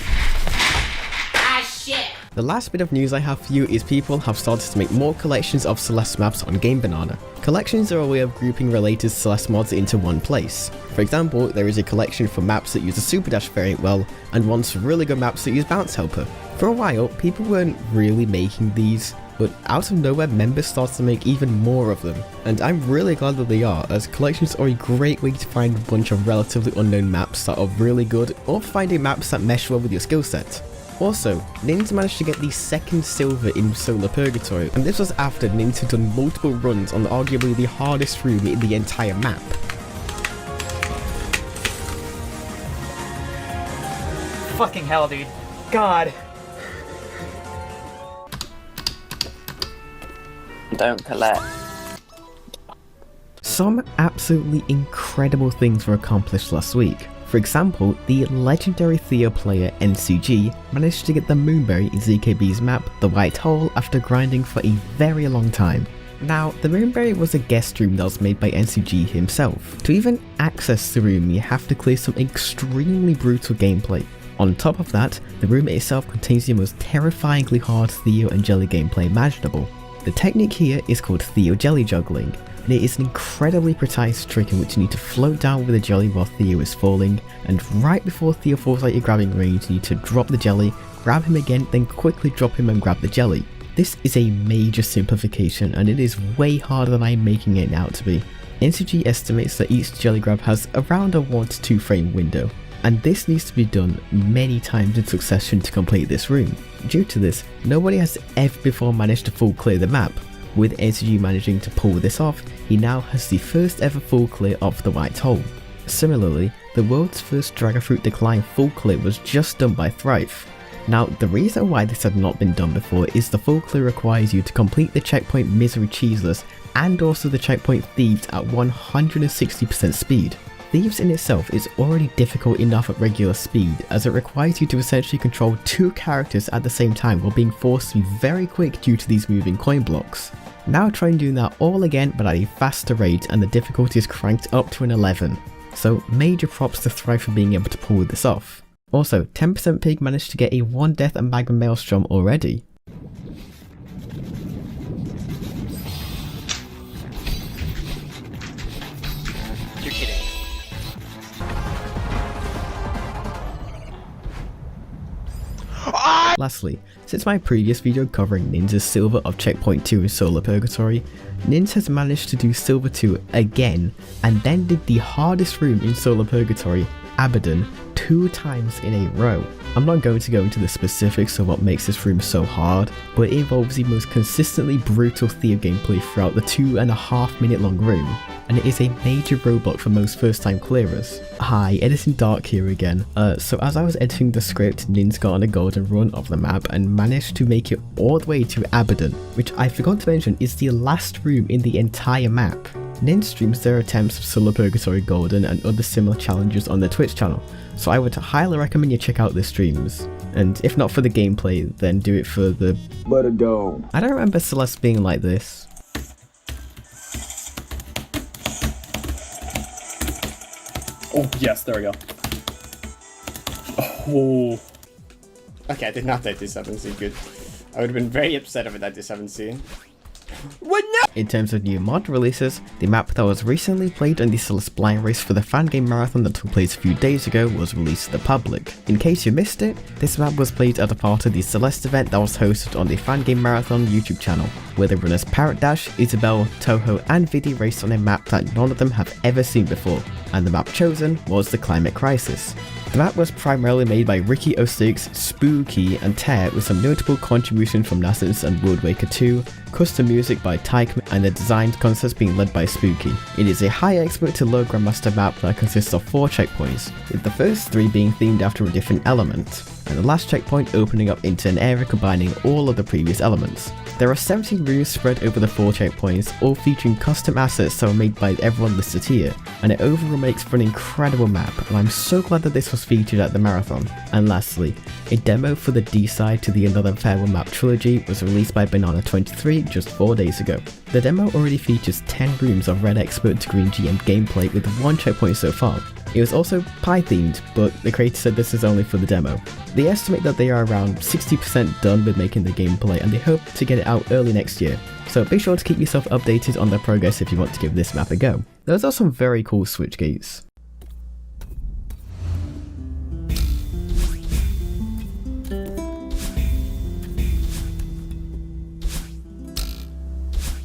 Ah, shit! The last bit of news I have for you is people have started to make more collections of Celeste maps on Game Banana. Collections are a way of grouping related Celeste mods into one place. For example, there is a collection for maps that use a Super Dash variant well, and ones for really good maps that use Bounce Helper. For a while, people weren't really making these, but out of nowhere members started to make even more of them. And I'm really glad that they are, as collections are a great way to find a bunch of relatively unknown maps that are really good, or finding maps that mesh well with your skill set. Also, Ninja managed to get the second silver in Solar Purgatory, and this was after Ninja had done multiple runs on arguably the hardest room in the entire map. Fucking hell, dude. God. Don't collect. Some absolutely incredible things were accomplished last week. For example, the legendary Theo player NCG managed to get the Moonberry in ZKB's map, The White Hole, after grinding for a very long time. Now, the Moonberry was a guest room that was made by NCG himself. To even access the room, you have to clear some extremely brutal gameplay. On top of that, the room itself contains the most terrifyingly hard Theo and Jelly gameplay imaginable. The technique here is called Theo Jelly Juggling, and it is an incredibly precise trick in which you need to float down with the jelly while Theo is falling, and right before Theo falls out your grabbing range you need to drop the jelly, grab him again, then quickly drop him and grab the jelly. This is a major simplification, and it is way harder than I am making it out to be. NCG estimates that each jelly grab has around a 1 to 2 frame window, and this needs to be done many times in succession to complete this room. Due to this, nobody has ever before managed to full clear the map. With NCG managing to pull this off, he now has the first ever full clear of the White Hole. Similarly, the world's first Dragonfruit Decline full clear was just done by Thrive. Now, the reason why this had not been done before is the full clear requires you to complete the checkpoint Misery Cheeseless and also the checkpoint Thieves at 160% speed. Thieves in itself is already difficult enough at regular speed, as it requires you to essentially control 2 characters at the same time while being forced to be very quick due to these moving coin blocks. Now try doing that all again but at a faster rate, and the difficulty is cranked up to an 11. So major props to Thrive for being able to pull this off. Also, 10% Pig managed to get a 1 death and Magma Maelstrom already. You're kidding. Lastly, since my previous video covering Ninja's Silver of Checkpoint 2 in Solar Purgatory, Ninja has managed to do Silver 2 again, and then did the hardest room in Solar Purgatory, Abaddon, 2 times in a row. I'm not going to go into the specifics of what makes this room so hard, but it involves the most consistently brutal Theo gameplay throughout the 2.5 minute long room, and it is a major roadblock for most first time clearers. Hi, Editing Dark here again. So as I was editing the script, Nin's got on a golden run of the map and managed to make it all the way to Abaddon, which I forgot to mention is the last room in the entire map. Nin streams their attempts of Solar Purgatory Golden and other similar challenges on their Twitch channel, so I would highly recommend you check out their streams. And if not for the gameplay, then do it for the let it go. I don't remember Celeste being like this. Oh, yes, there we go. Oh. Okay, I did not let this 7C good. I would have been very upset if I let this 7C. What no? In terms of new mod releases, the map that was recently played on the Celeste blind race for the fan game marathon that took place a few days ago was released to the public. In case you missed it, this map was played at a part of the Celeste event that was hosted on the fan game marathon YouTube channel, where the runners Parrot Dash, Isabelle, Toho and Vickyy raced on a map that none of them have ever seen before, and the map chosen was the Climate Crisis. The map was primarily made by Ricky06, Spooky and Tear, with some notable contributions from Nascence and World Waker 2, custom music by Tyke, and the design concept being led by Spooky. It is a high expert to low grandmaster map that consists of 4 checkpoints, with the first 3 being themed after a different element. and the last checkpoint opening up into an area combining all of the previous elements. There are 17 rooms spread over the 4 checkpoints, all featuring custom assets that were made by everyone listed here, and it overall makes for an incredible map, and I'm so glad that this was featured at the marathon. And lastly, a demo for the D-side to the Another Farewell Map trilogy was released by Banana23 just 4 days ago. The demo already features 10 rooms of Red Expert to Green GM gameplay with 1 checkpoint so far. It was also pie themed, but the creator said this is only for the demo. They estimate that they are around 60% done with making the gameplay, and they hope to get it out early next year. So be sure to keep yourself updated on their progress if you want to give this map a go. Those are some very cool switch gates.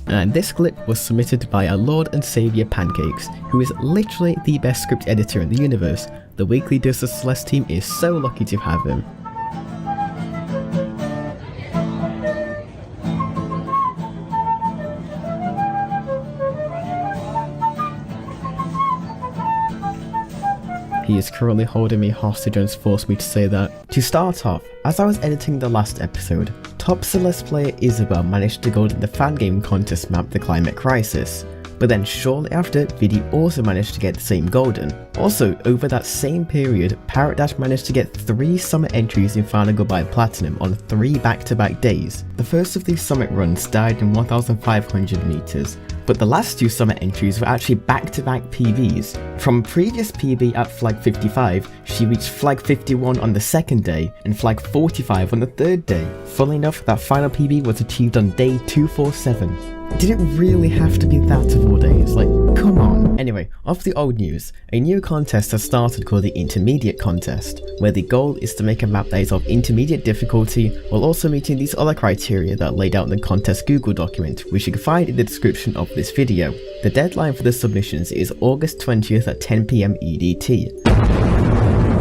And this clip was submitted by our Lord and Saviour Pancakes, who is literally the best script editor in the universe. The weekly Dose of Celeste team is so lucky to have him. He is currently holding me hostage and has forced me to say that. To start off, as I was editing the last episode, top Celeste player Isabelle managed to golden the fan game contest map The Climate Crisis, but then shortly after, Vickyy also managed to get the same golden. Also, over that same period, Parrot Dash managed to get 3 summit entries in Final Goodbye Platinum on 3 back-to-back days. The first of these summit runs died in 1,500 meters, but the last 2 summit entries were actually back-to-back PBs. From previous PB at flag 55, she reached flag 51 on the second day, and flag 45 on the third day. Funnily enough, that final PB was achieved on day 247. Did it really have to be that of all days? Like, come on. Anyway, off the old news, a new contest has started called the Intermediate Contest, where the goal is to make a map that is of intermediate difficulty while also meeting these other criteria that are laid out in the contest Google document, which you can find in the description of this video. The deadline for the submissions is August 20th at 10 PM EDT.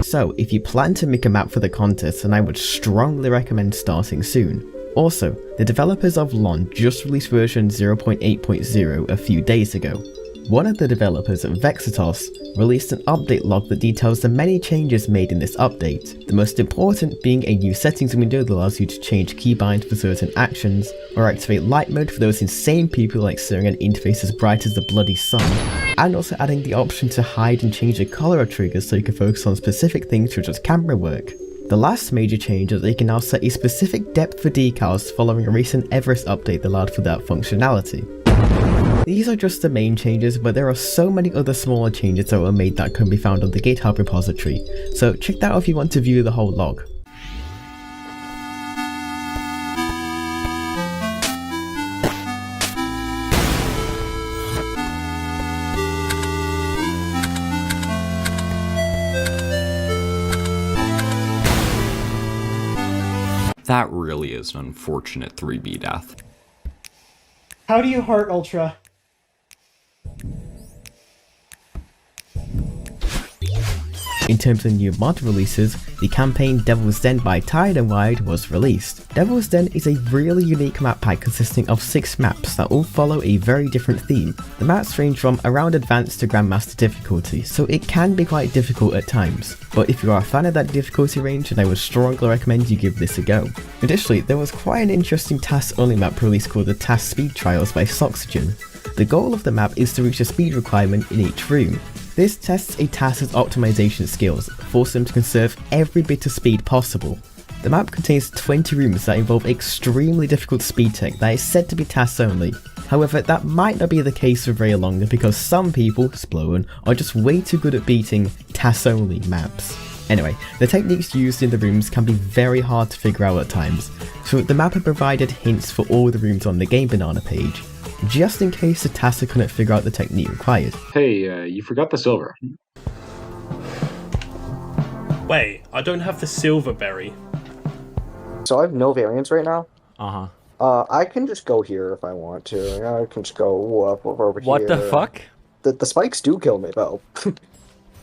So, if you plan to make a map for the contest, then I would strongly recommend starting soon. Also, the developers of LON just released version 0.8.0 a few days ago. One of the developers, Vexitos, released an update log that details the many changes made in this update, the most important being a new settings window that allows you to change keybinds for certain actions, or activate light mode for those insane people like staring at an interface as bright as the bloody sun, and also adding the option to hide and change the colour of triggers so you can focus on specific things such as camera work. The last major change is that you can now set a specific depth for decals following a recent Everest update that allowed for that functionality. These are just the main changes, but there are so many other smaller changes that were made that can be found on the GitHub repository, so check that out if you want to view the whole log. That really is an unfortunate 3B death. How do you heart Ultra? In terms of new mod releases, the campaign Devil's Den by Tired and Wide was released. Devil's Den is a really unique map pack consisting of 6 maps that all follow a very different theme. The maps range from around advanced to grandmaster difficulty, so it can be quite difficult at times. But if you are a fan of that difficulty range, then I would strongly recommend you give this a go. Additionally, there was quite an interesting task-only map release called the Task Speed Trials by Soxygen. The goal of the map is to reach a speed requirement in each room. This tests a task's optimization skills, forcing them to conserve every bit of speed possible. The map contains 20 rooms that involve extremely difficult speed tech that is said to be tasks only. However, that might not be the case for very long because some people, SPLOwOn, are just way too good at beating tasks only maps. Anyway, the techniques used in the rooms can be very hard to figure out at times, so the map had provided hints for all the rooms on the Game Banana page, just in case the tasker couldn't figure out the technique required. Hey, you forgot the silver. Wait, I don't have the silver berry. So I have no variants right now? Uh-huh. I can just go here if I want to. I can just go up over here. What the fuck? The spikes do kill me, though.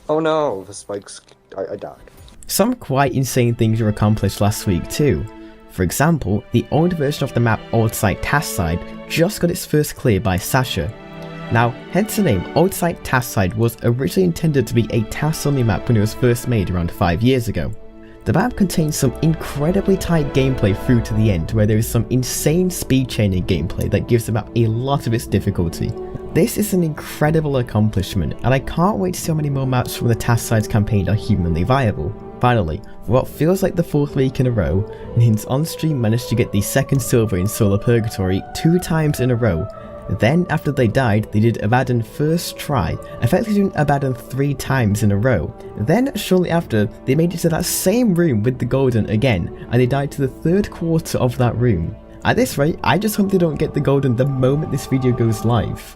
Oh no, the spikes... I died. Some quite insane things were accomplished last week too. For example, the old version of the map Old Site Task Side just got its first clear by Sasha. Now, hence the name, Old Site Task Side was originally intended to be a task-only map when it was first made around 5 years ago. The map contains some incredibly tight gameplay through to the end, where there is some insane speed chaining gameplay that gives the map a lot of its difficulty. This is an incredible accomplishment, and I can't wait to see how many more maps from the task size campaign are humanly viable. Finally, for what feels like the 4th week in a row, Nguyen's on stream managed to get the 2nd silver in Solar Purgatory 2 times in a row. Then, after they died, they did Abaddon first try, effectively doing Abaddon 3 times in a row. Then, shortly after, they made it to that same room with the golden again, and they died to the 3rd quarter of that room. At this rate, I just hope they don't get the golden the moment this video goes live.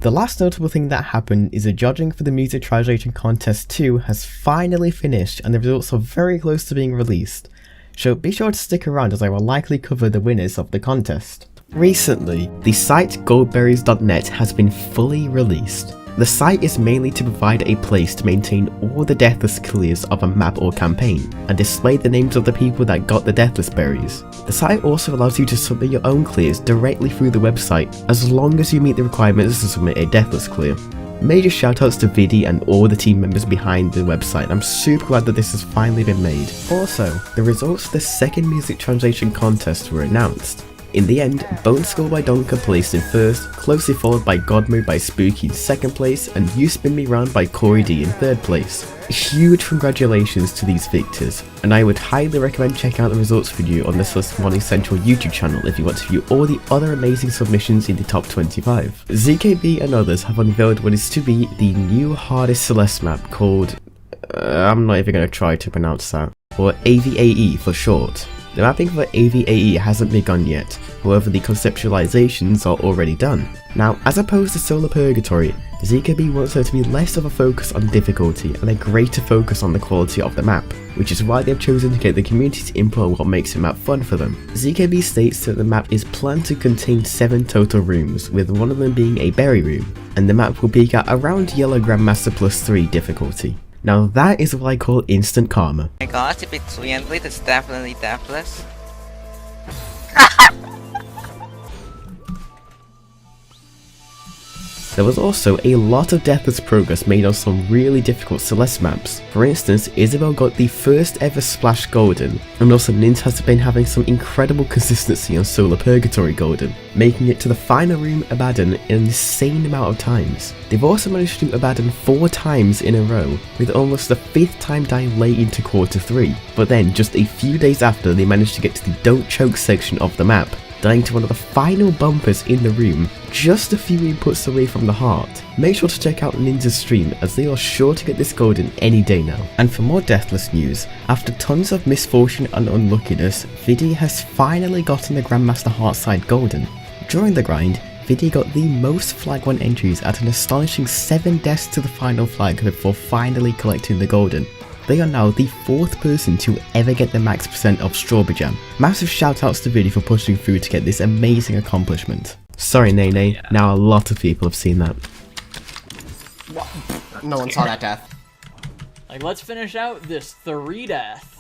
The last notable thing that happened is the judging for the Music Translation Contest 2 has finally finished, and the results are very close to being released. So be sure to stick around, as I will likely cover the winners of the contest. Recently, the site goldberries.net has been fully released. The site is mainly to provide a place to maintain all the deathless clears of a map or campaign, and display the names of the people that got the deathless berries. The site also allows you to submit your own clears directly through the website, as long as you meet the requirements to submit a deathless clear. Major shoutouts to Vickyy and all the team members behind the website. I'm super glad that this has finally been made. Also, the results of the 2nd music translation contest were announced. In the end, Bone Skull by Donka placed in 1st, closely followed by Godmode by Spooky in 2nd place, and You Spin Me Round by Corey D in 3rd place. Huge congratulations to these victors, and I would highly recommend checking out the results video on the Celeste Morning Central YouTube channel if you want to view all the other amazing submissions in the top 25. ZKB and others have unveiled what is to be the new hardest Celeste map called... I'm not even going to try to pronounce that, or AVAE for short. The mapping for AVAE hasn't begun yet, however the conceptualizations are already done. Now, as opposed to Solar Purgatory, ZKB wants there to be less of a focus on difficulty and a greater focus on the quality of the map, which is why they've chosen to get the community to input what makes the map fun for them. ZKB states that the map is planned to contain 7 total rooms, with one of them being a berry room, and the map will peak at around Yellow Grandmaster +3 difficulty. Now that is what I call instant karma. Oh my gosh, if it's Wianly, that's definitely deathless. There was also a lot of deathless progress made on some really difficult Celeste maps. For instance, Isabelle got the first ever Splash Golden, and also Nint has been having some incredible consistency on Solar Purgatory Golden, making it to the final room Abaddon in an insane amount of times. They've also managed to do Abaddon 4 times in a row, with almost the 5th time dying late into quarter 3, but then just a few days after they managed to get to the Don't Choke section of the map, dying to one of the final bumpers in the room, just a few inputs away from the heart. Make sure to check out Ninja's stream, as they are sure to get this golden any day now. And for more deathless news, after tons of misfortune and unluckiness, Vickyy has finally gotten the Grandmaster Heartside golden. During the grind, Vickyy got the most flag 1 entries at an astonishing 7 deaths to the final flag before finally collecting the golden. They are now the 4th person to ever get the max % of Strawberry Jam. Massive shoutouts to Vickyy for pushing through to get this amazing accomplishment. Sorry Nene, now a lot of people have seen that. What? No one saw that death. Like, let's finish out this 3 death.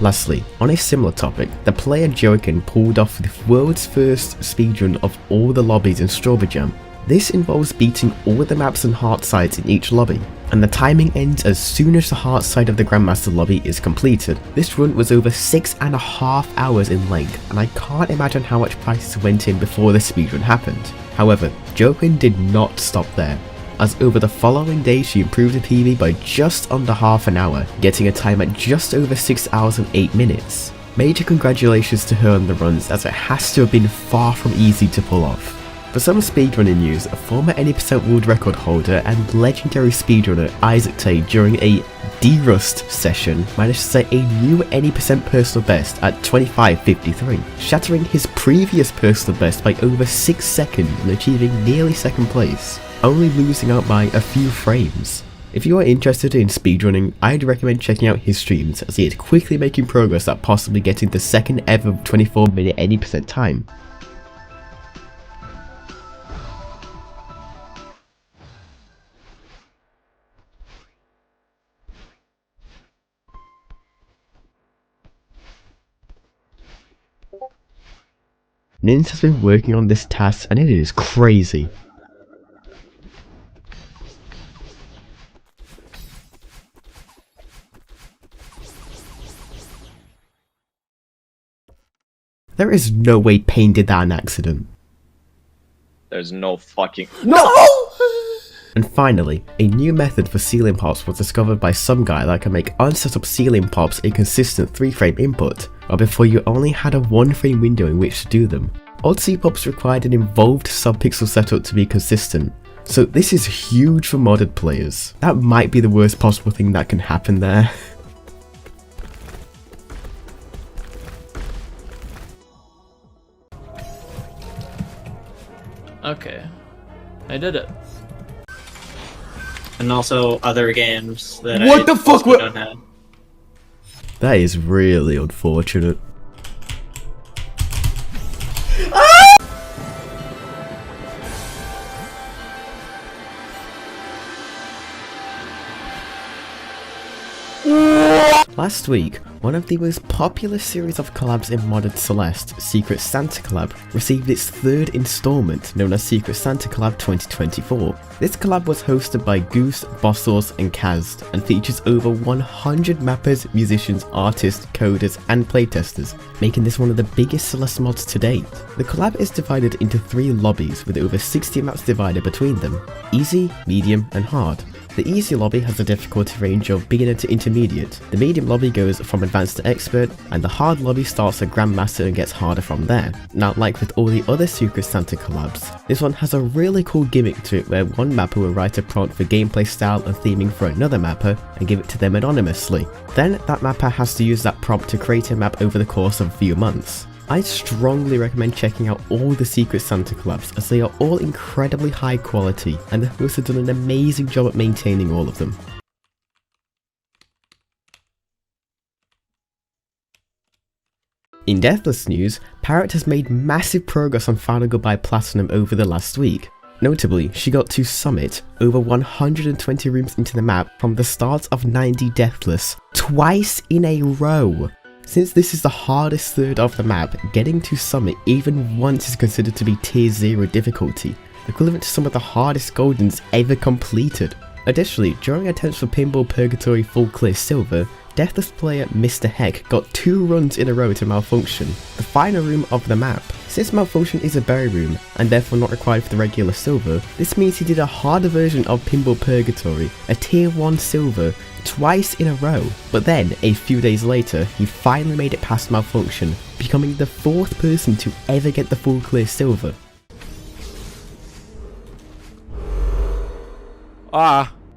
Lastly, on a similar topic, the player Joaquin pulled off the world's first speedrun of all the lobbies in Strawberry Jam. This involves beating all the maps and heart sides in each lobby, and the timing ends as soon as the heart side of the Grandmaster lobby is completed. This run was over 6.5 hours in length, and I can't imagine how much practice went in before this speedrun happened. However, Joaquin did not stop there, as over the following day she improved the PB by just under half an hour, getting a time at just over 6 hours and 8 minutes. Major congratulations to her on the runs, as it has to have been far from easy to pull off. For some speedrunning news, a former any% world record holder and legendary speedrunner itsfy during a D-Rust session managed to set a new any% personal best at 25:53, shattering his previous personal best by over 6 seconds and achieving nearly 2nd place, only losing out by a few frames. If you are interested in speedrunning, I'd recommend checking out his streams, as he is quickly making progress at possibly getting the 2nd ever 24-minute any% time. Nins has been working on this task and it is crazy. There is no way Payne did that on accident. There's no fucking... No! And finally, a new method for ceiling pops was discovered by some guy that can make unset-up ceiling pops a consistent 3-frame input, or before you only had a 1-frame window in which to do them. Old C-pops required an involved subpixel setup to be consistent, so this is huge for modded players. That might be the worst possible thing that can happen there. Okay, I did it. And also other games that What the fuck? don't have. That is really unfortunate. Last week, one of the most popular series of collabs in modded Celeste, Secret Santa Collab, received its 3rd installment, known as Secret Santa Collab 2024. This collab was hosted by Goose, Bossos, and Kazd, and features over 100 mappers, musicians, artists, coders, and playtesters, making this one of the biggest Celeste mods to date. The collab is divided into 3 lobbies, with over 60 maps divided between them: easy, medium, and hard. The easy lobby has a difficulty range of beginner to intermediate, the medium lobby goes from advanced to expert, and the hard lobby starts at grandmaster and gets harder from there. Now, like with all the other Secret Santa collabs, this one has a really cool gimmick to it where one mapper will write a prompt for gameplay style and theming for another mapper and give it to them anonymously. Then that mapper has to use that prompt to create a map over the course of a few months. I strongly recommend checking out all the Secret Santa collabs as they are all incredibly high quality and the hosts have done an amazing job at maintaining all of them. In Deathless news, Parrot has made massive progress on Final Goodbye Platinum over the last week. Notably, she got to Summit, over 120 rooms into the map from the start of 90 Deathless, twice in a row. Since this is the hardest third of the map, getting to Summit even once is considered to be tier 0 difficulty, equivalent to some of the hardest Goldens ever completed. Additionally, during attempts for Pinball Purgatory Full Clear Silver, Deathless player Mr. Heck got 2 runs in a row to Malfunction, the final room of the map. Since Malfunction is a berry room, and therefore not required for the regular Silver, this means he did a harder version of Pinball Purgatory, a tier 1 Silver, twice in a row. But then, a few days later, he finally made it past Malfunction, becoming the 4th person to ever get the Full Clear Silver.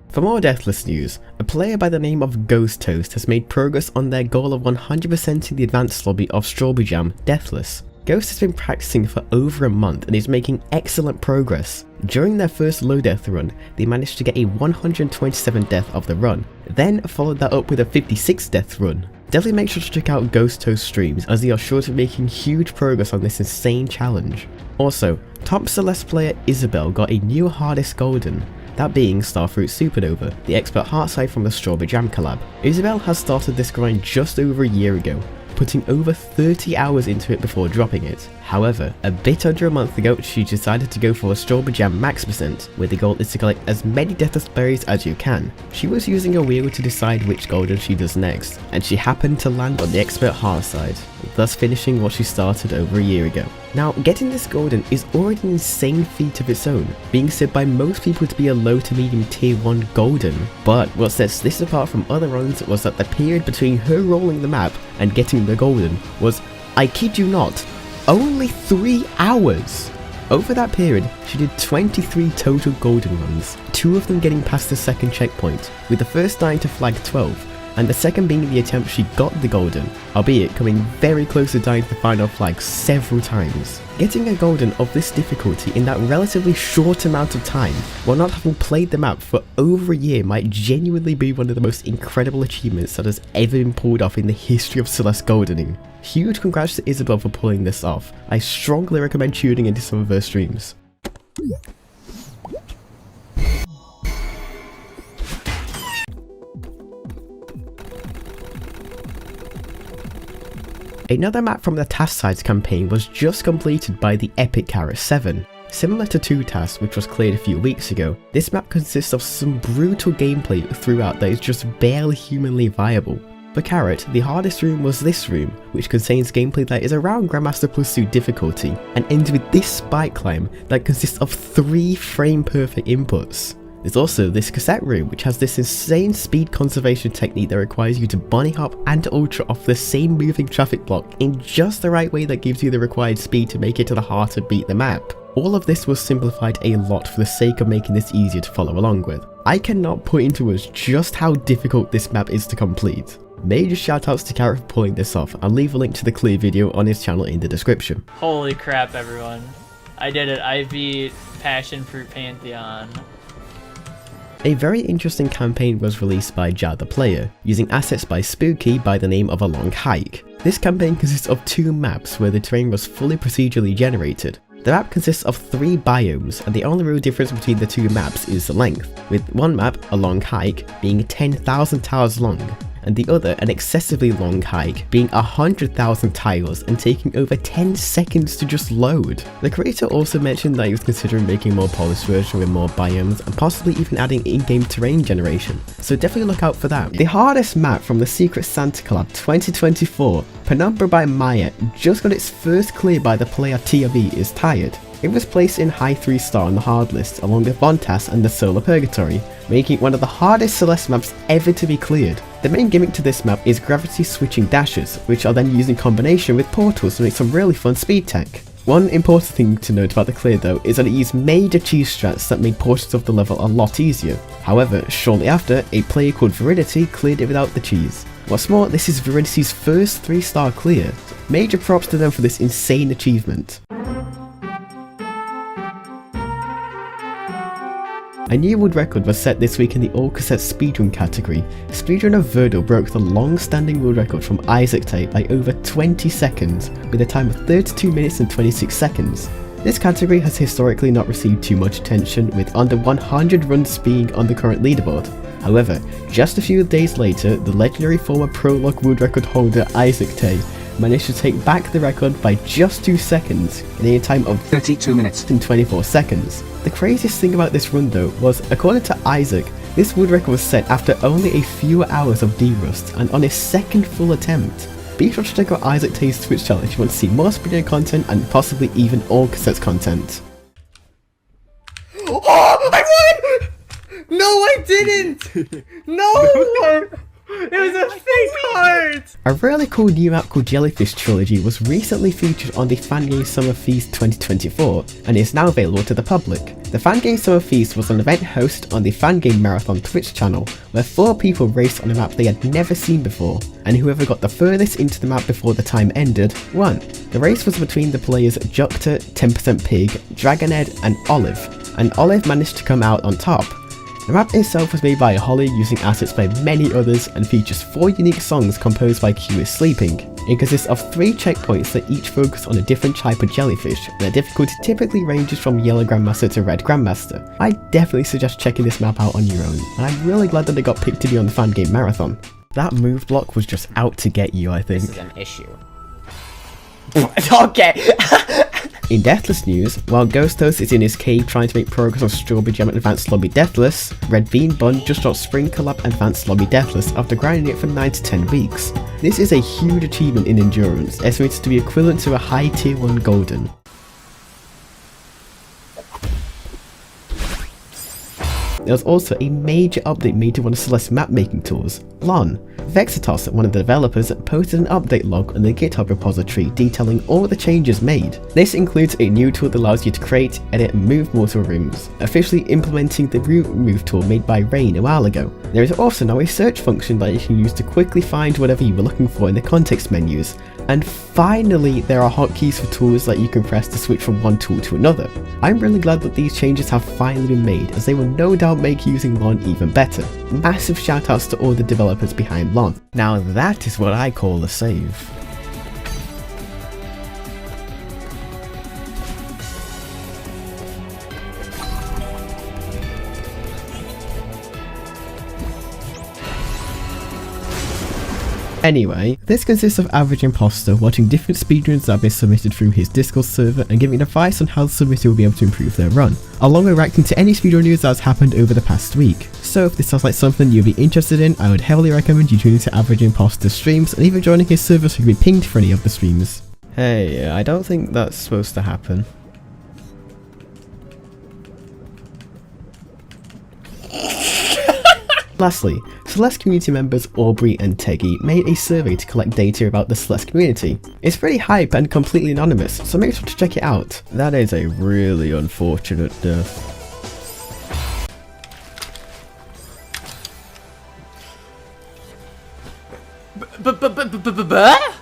For more Deathless news, a player by the name of Ghost Toast has made progress on their goal of 100% in the advanced lobby of Strawberry Jam Deathless. Ghost has been practicing for over a month and is making excellent progress. During their first low death run, they managed to get a 127 death of the run, then followed that up with a 56 death run. Definitely make sure to check out Ghost Toast streams as they are sure to be making huge progress on this insane challenge. Also, top Celeste player Isabelle got a new hardest golden, that being Starfruit Supernova, the expert heart side from the Strawberry Jam collab. Isabelle has started this grind just over a year ago, putting over 30 hours into it before dropping it. However, a bit under a month ago, she decided to go for a Strawberry Jam max %, where the goal is to collect as many Deathless berries as you can. She was using a wheel to decide which golden she does next, and she happened to land on the expert heart side, thus finishing what she started over a year ago. Now, getting this golden is already an insane feat of its own, being said by most people to be a low to medium tier 1 golden, but what sets this apart from other runs was that the period between her rolling the map and getting the golden was, I kid you not, only 3 hours! Over that period, she did 23 total golden runs, 2 of them getting past the second checkpoint, with the first dying to flag 12, and the second being the attempt she got the golden, albeit coming very close to dying to the final flag several times. Getting a golden of this difficulty in that relatively short amount of time, while not having played the map for over a year, might genuinely be one of the most incredible achievements that has ever been pulled off in the history of Celeste goldening. Huge congrats to Isabelle for pulling this off. I strongly recommend tuning into some of her streams. Another map from the Task Sides campaign was just completed by the Epic Carrot 7. Similar to 2 Tasks, which was cleared a few weeks ago, this map consists of some brutal gameplay throughout that is just barely humanly viable. For Carrot, the hardest room was this room, which contains gameplay that is around Grandmaster Plus 2 difficulty, and ends with this spike climb that consists of 3 frame perfect inputs. There's also this cassette room, which has this insane speed conservation technique that requires you to bunny hop and ultra off the same moving traffic block in just the right way that gives you the required speed to make it to the heart and beat the map. All of this was simplified a lot for the sake of making this easier to follow along with. I cannot put into words just how difficult this map is to complete. Major shoutouts to Carrot for pulling this off. I'll leave a link to the clear video on his channel in the description. Holy crap, everyone. I did it. I beat Passion Fruit Pantheon. A very interesting campaign was released by Jar the Player, using assets by Spooky by the name of A Long Hike. This campaign consists of 2 maps where the terrain was fully procedurally generated. The map consists of 3 biomes, and the only real difference between the 2 maps is the length, with one map, A Long Hike, being 10,000 tiles long, and the other, an excessively long hike, being 100,000 tiles and taking over 10 seconds to just load. The creator also mentioned that he was considering making a more polished version with more biomes and possibly even adding in-game terrain generation, so definitely look out for that. The hardest map from the Secret Santa Collab 2024, Penumbra by Maya, just got its first clear by the player TRV is Tired. It was placed in high 3-star on the hard list along with Vontas and the Solar Purgatory, making it one of the hardest Celeste maps ever to be cleared. The main gimmick to this map is gravity switching dashes, which are then used in combination with portals to make some really fun speed tech. One important thing to note about the clear though is that it used major cheese strats that made portions of the level a lot easier. However, shortly after, a player called Veridity cleared it without the cheese. What's more, this is Veridity's first 3-star clear. Major props to them for this insane achievement. A new world record was set this week in the all cassette speedrun category. Speedrunner Verdo broke the long-standing world record from Isabelle by over 20 seconds, with a time of 32 minutes and 26 seconds. This category has historically not received too much attention, with under 100 runs being on the current leaderboard. However, just a few days later, the legendary former Prologue world record holder Isabelle managed to take back the record by just 2 seconds in a time of 32 minutes and 24 seconds. The craziest thing about this run though was, according to Isaac, this world record was set after only a few hours of D-Rust and on his second full attempt. Be sure to check out Isaac Tay's Twitch channel if you want to see more speedrun content and possibly even all cassettes content. Oh, I won! No, I didn't! No! It was a fake heart! A really cool new map called Jellyfish Trilogy was recently featured on the Fangame Summer Feast 2024 and is now available to the public. The Fangame Summer Feast was an event hosted on the Fangame Marathon Twitch channel where 4 people raced on a map they had never seen before, and whoever got the furthest into the map before the time ended won. The race was between the players MewJohto, 10% Pig, Dragonhead and Olive managed to come out on top. The map itself was made by Holly using assets by many others and features 4 unique songs composed by Q is Sleeping. It consists of 3 checkpoints that each focus on a different type of jellyfish, and their difficulty typically ranges from Yellow Grandmaster to Red Grandmaster. I definitely suggest checking this map out on your own, and I'm really glad that it got picked to be on the Fangame Marathon. That move block was just out to get you, I think. This is an issue. Okay! In Deathless news, while Ghostos is in his cave trying to make progress on Strawberry Jam Advanced Lobby Deathless, Red Bean Bun just dropped Spring Collab Advanced Lobby Deathless after grinding it for 9 to 10 weeks. This is a huge achievement in endurance, estimated to be equivalent to a high tier 1 Golden. There was also a major update made to one of Celeste's map making tools, LON. Vexitos, one of the developers, posted an update log on the GitHub repository detailing all the changes made. This includes a new tool that allows you to create, edit and move mortal rooms, officially implementing the root move tool made by Rain a while ago. There is also now a search function that you can use to quickly find whatever you were looking for in the context menus. And finally, there are hotkeys for tools that you can press to switch from one tool to another. I'm really glad that these changes have finally been made, as they will no doubt make using LON even better. Massive shoutouts to all the developers behind LON. Now that is what I call a save. Anyway, this consists of Average Imposter watching different speedruns that have been submitted through his Discord server and giving advice on how the submitter will be able to improve their run, along with reacting to any speedrun news that has happened over the past week. So if this sounds like something you'd be interested in, I would heavily recommend you tuning to Average Imposter's streams and even joining his server so you can be pinged for any of the streams. Hey, I don't think that's supposed to happen. Lastly, Celeste community members Aubrey and Teggiemeow made a survey to collect data about the Celeste community. It's pretty hype and completely anonymous, so make sure to check it out. That is a really unfortunate death.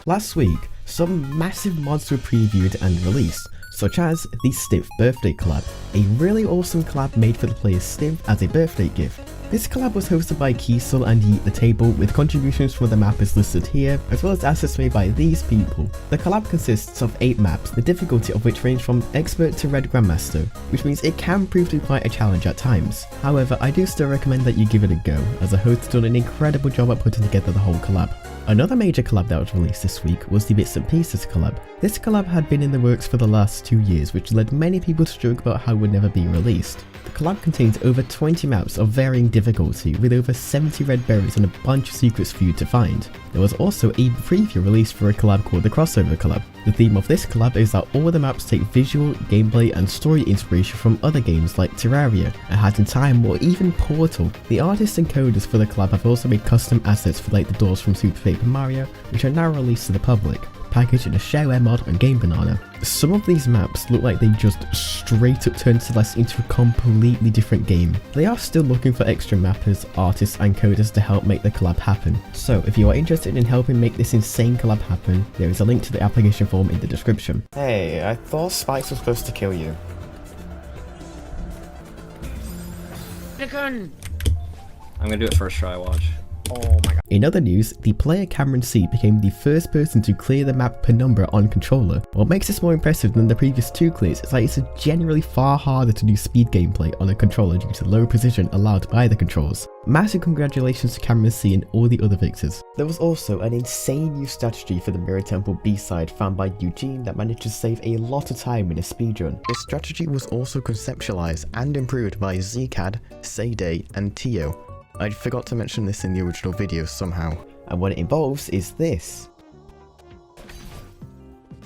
Last week, some massive mods were previewed and released, such as the Stiff Birthday collab, a really awesome collab made for the player Stiff as a birthday gift. This collab was hosted by Kiesel and Yeet the Table, with contributions from the mappers listed here, as well as assets made by these people. The collab consists of 8 maps, the difficulty of which range from Expert to Red Grandmaster, which means it can prove to be quite a challenge at times. However, I do still recommend that you give it a go, as the host has done an incredible job at putting together the whole collab. Another major collab that was released this week was the Bits and Pieces collab. This collab had been in the works for the last 2 years, which led many people to joke about how it would never be released. The collab contains over 20 maps of varying difficulty, with over 70 red berries and a bunch of secrets for you to find. There was also a preview released for a collab called the Crossover collab. The theme of this collab is that all the maps take visual, gameplay and story inspiration from other games like Terraria, A Hat in Time or even Portal. The artists and coders for the collab have also made custom assets for like the doors from Super Paper Mario, which are now released to the public, packaged in a shareware mod on Game Banana. Some of these maps look like they just straight up turned Celeste into a completely different game. They are still looking for extra mappers, artists and coders to help make the collab happen. So if you are interested in helping make this insane collab happen, there is a link to the application form in the description. Hey, I thought spikes were supposed to kill you. I'm gonna do it first try, watch. Oh my god. In other news, the player Cameron C became the first person to clear the map Penumbra on controller. What makes this more impressive than the previous 2 clears is that it's generally far harder to do speed gameplay on a controller due to the low precision allowed by the controls. Massive congratulations to Cameron C and all the other victors. There was also an insane new strategy for the Mirror Temple B-side found by Eugene that managed to save a lot of time in a speedrun. This strategy was also conceptualized and improved by Zcad, Sayday and Tio. I forgot to mention this in the original video somehow. And what it involves is this.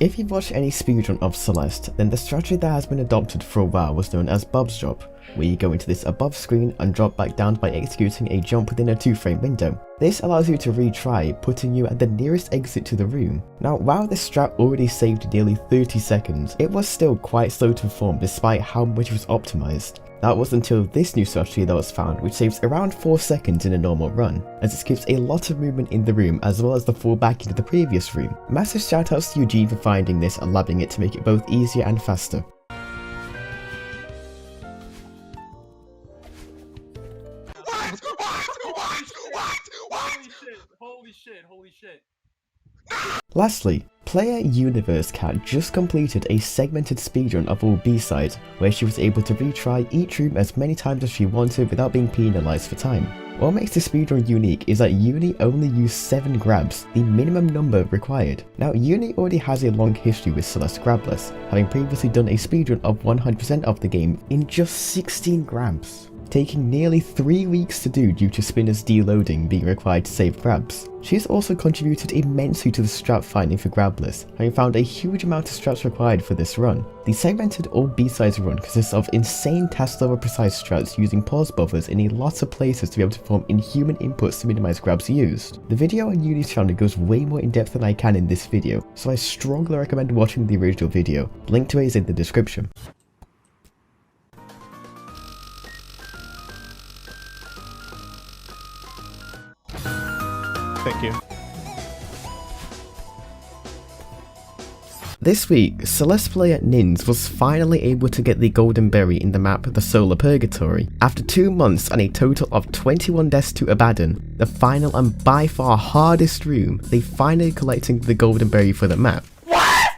If you've watched any speedrun of Celeste, then the strategy that has been adopted for a while was known as Bob's Drop, where you go into this above screen and drop back down by executing a jump within a 2-frame window. This allows you to retry, putting you at the nearest exit to the room. Now, while this strat already saved nearly 30 seconds, it was still quite slow to perform despite how much it was optimized. That was until this new strategy that was found, which saves around 4 seconds in a normal run, as it skips a lot of movement in the room as well as the fall back into the previous room. Massive shoutouts to Eugene for finding this and labbing it to make it both easier and faster. Holy shit. Lastly, player Universe Cat just completed a segmented speedrun of all B-sides, where she was able to retry each room as many times as she wanted without being penalised for time. What makes this speedrun unique is that Uni only used 7 grabs, the minimum number required. Now, Uni already has a long history with Celeste grabless, having previously done a speedrun of 100% of the game in just 16 grabs, taking nearly 3 weeks to do due to spinners deloading being required to save grabs. She's also contributed immensely to the strat finding for grabless, having found a huge amount of strats required for this run. The segmented all B-sides run consists of insane task level precise strats using pause buffers in a lot of places to be able to perform inhuman inputs to minimize grabs used. The video on Uni's channel goes way more in depth than I can in this video, so I strongly recommend watching the original video. Link to it is in the description. Thank you. This week, Celeste player Nins was finally able to get the golden berry in the map The Solar Purgatory. After 2 months and a total of 21 deaths to Abaddon, the final and by far hardest room, they finally collecting the golden berry for the map. What?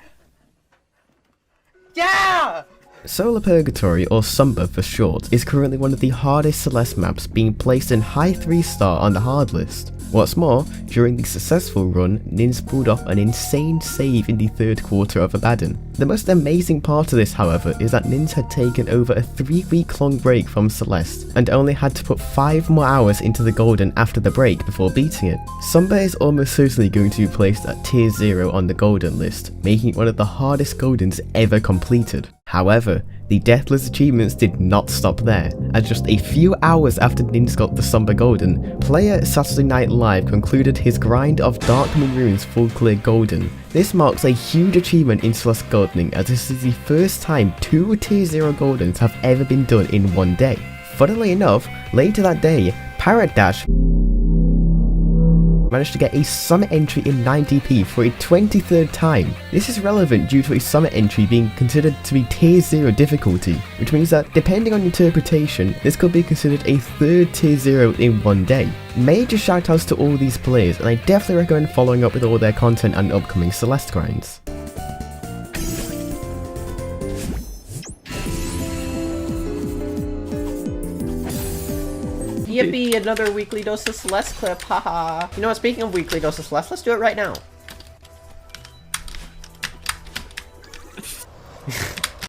Yeah! Solar Purgatory, or Sumber for short, is currently one of the hardest Celeste maps, being placed in high 3-star on the hard list. What's more, during the successful run, Nins pulled off an insane save in the third quarter of Abaddon. The most amazing part of this, however, is that Nins had taken over a 3-week-long break from Celeste, and only had to put 5 more hours into the Golden after the break before beating it. Sumber is almost certainly going to be placed at tier 0 on the Golden list, making it one of the hardest Goldens ever completed. However, the Deathless achievements did not stop there, as just a few hours after Nins got the Sumber Golden, player Saturday Night Live concluded his grind of Dark Maroon's full clear Golden. This marks a huge achievement in Celeste Goldening, as this is the first time 2 tier 0 Goldens have ever been done in one day. Funnily enough, later that day, Parrot Dash managed to get a summit entry in 90p for a 23rd time. This is relevant due to a summit entry being considered to be tier 0 difficulty, which means that depending on interpretation, this could be considered a 3rd tier 0 in one day. Major shoutouts to all these players, and I definitely recommend following up with all their content and upcoming Celeste grinds. Yippee, another weekly dose of Celeste clip, haha. You know what, speaking of weekly dose of Celeste, let's do it right now.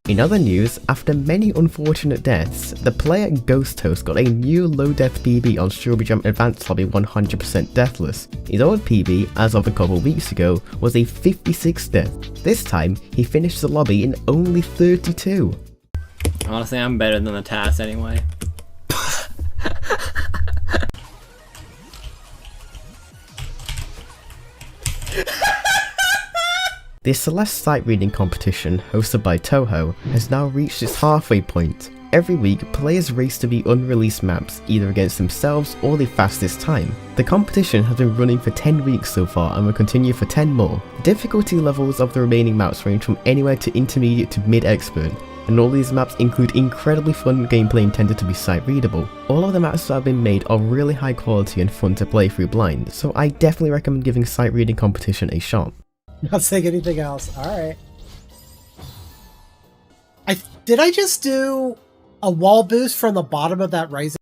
In other news, after many unfortunate deaths, the player Ghost Toast got a new low death PB on Strawberry Jam Advanced Lobby 100% deathless. His old PB, as of a couple weeks ago, was a 56 death. This time, he finished the lobby in only 32. Honestly, I'm better than the task anyway. The Celeste sight reading competition, hosted by Toho, has now reached its halfway point. Every week, players race to the unreleased maps, either against themselves or the fastest time. The competition has been running for 10 weeks so far and will continue for 10 more. The difficulty levels of the remaining maps range from anywhere to intermediate to mid-expert, and all these maps include incredibly fun gameplay intended to be sight readable. All of the maps that have been made are really high quality and fun to play through blind, so I definitely recommend giving sight reading competition a shot. Not saying anything else. Alright. Did I just do a wall boost from the bottom of that rising?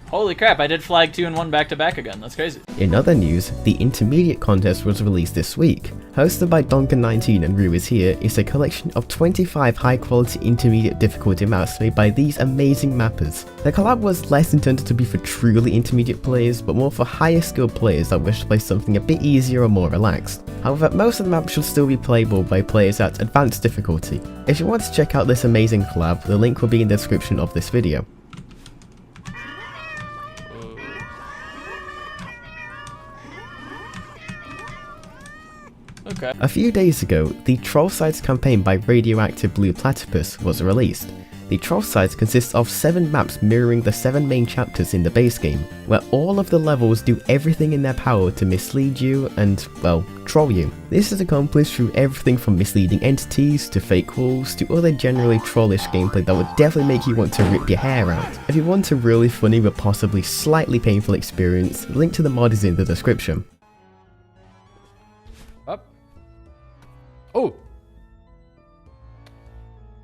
Holy crap, I did flag 2 and 1 back to back again. That's crazy. In other news, the intermediate contest was released this week. Hosted by Donkin19 and Rue is Here, it's a collection of 25 high quality intermediate difficulty maps made by these amazing mappers. The collab was less intended to be for truly intermediate players, but more for higher skilled players that wish to play something a bit easier or more relaxed. However, most of the maps should still be playable by players at advanced difficulty. If you want to check out this amazing collab, the link will be in the description of this video. Okay. A few days ago, the Troll Sides campaign by Radioactive Blue Platypus was released. The Troll Sides consists of 7 maps mirroring the 7 main chapters in the base game, where all of the levels do everything in their power to mislead you and, well, troll you. This is accomplished through everything from misleading entities to fake walls to other generally trollish gameplay that would definitely make you want to rip your hair out. If you want a really funny but possibly slightly painful experience, the link to the mod is in the description. Oh!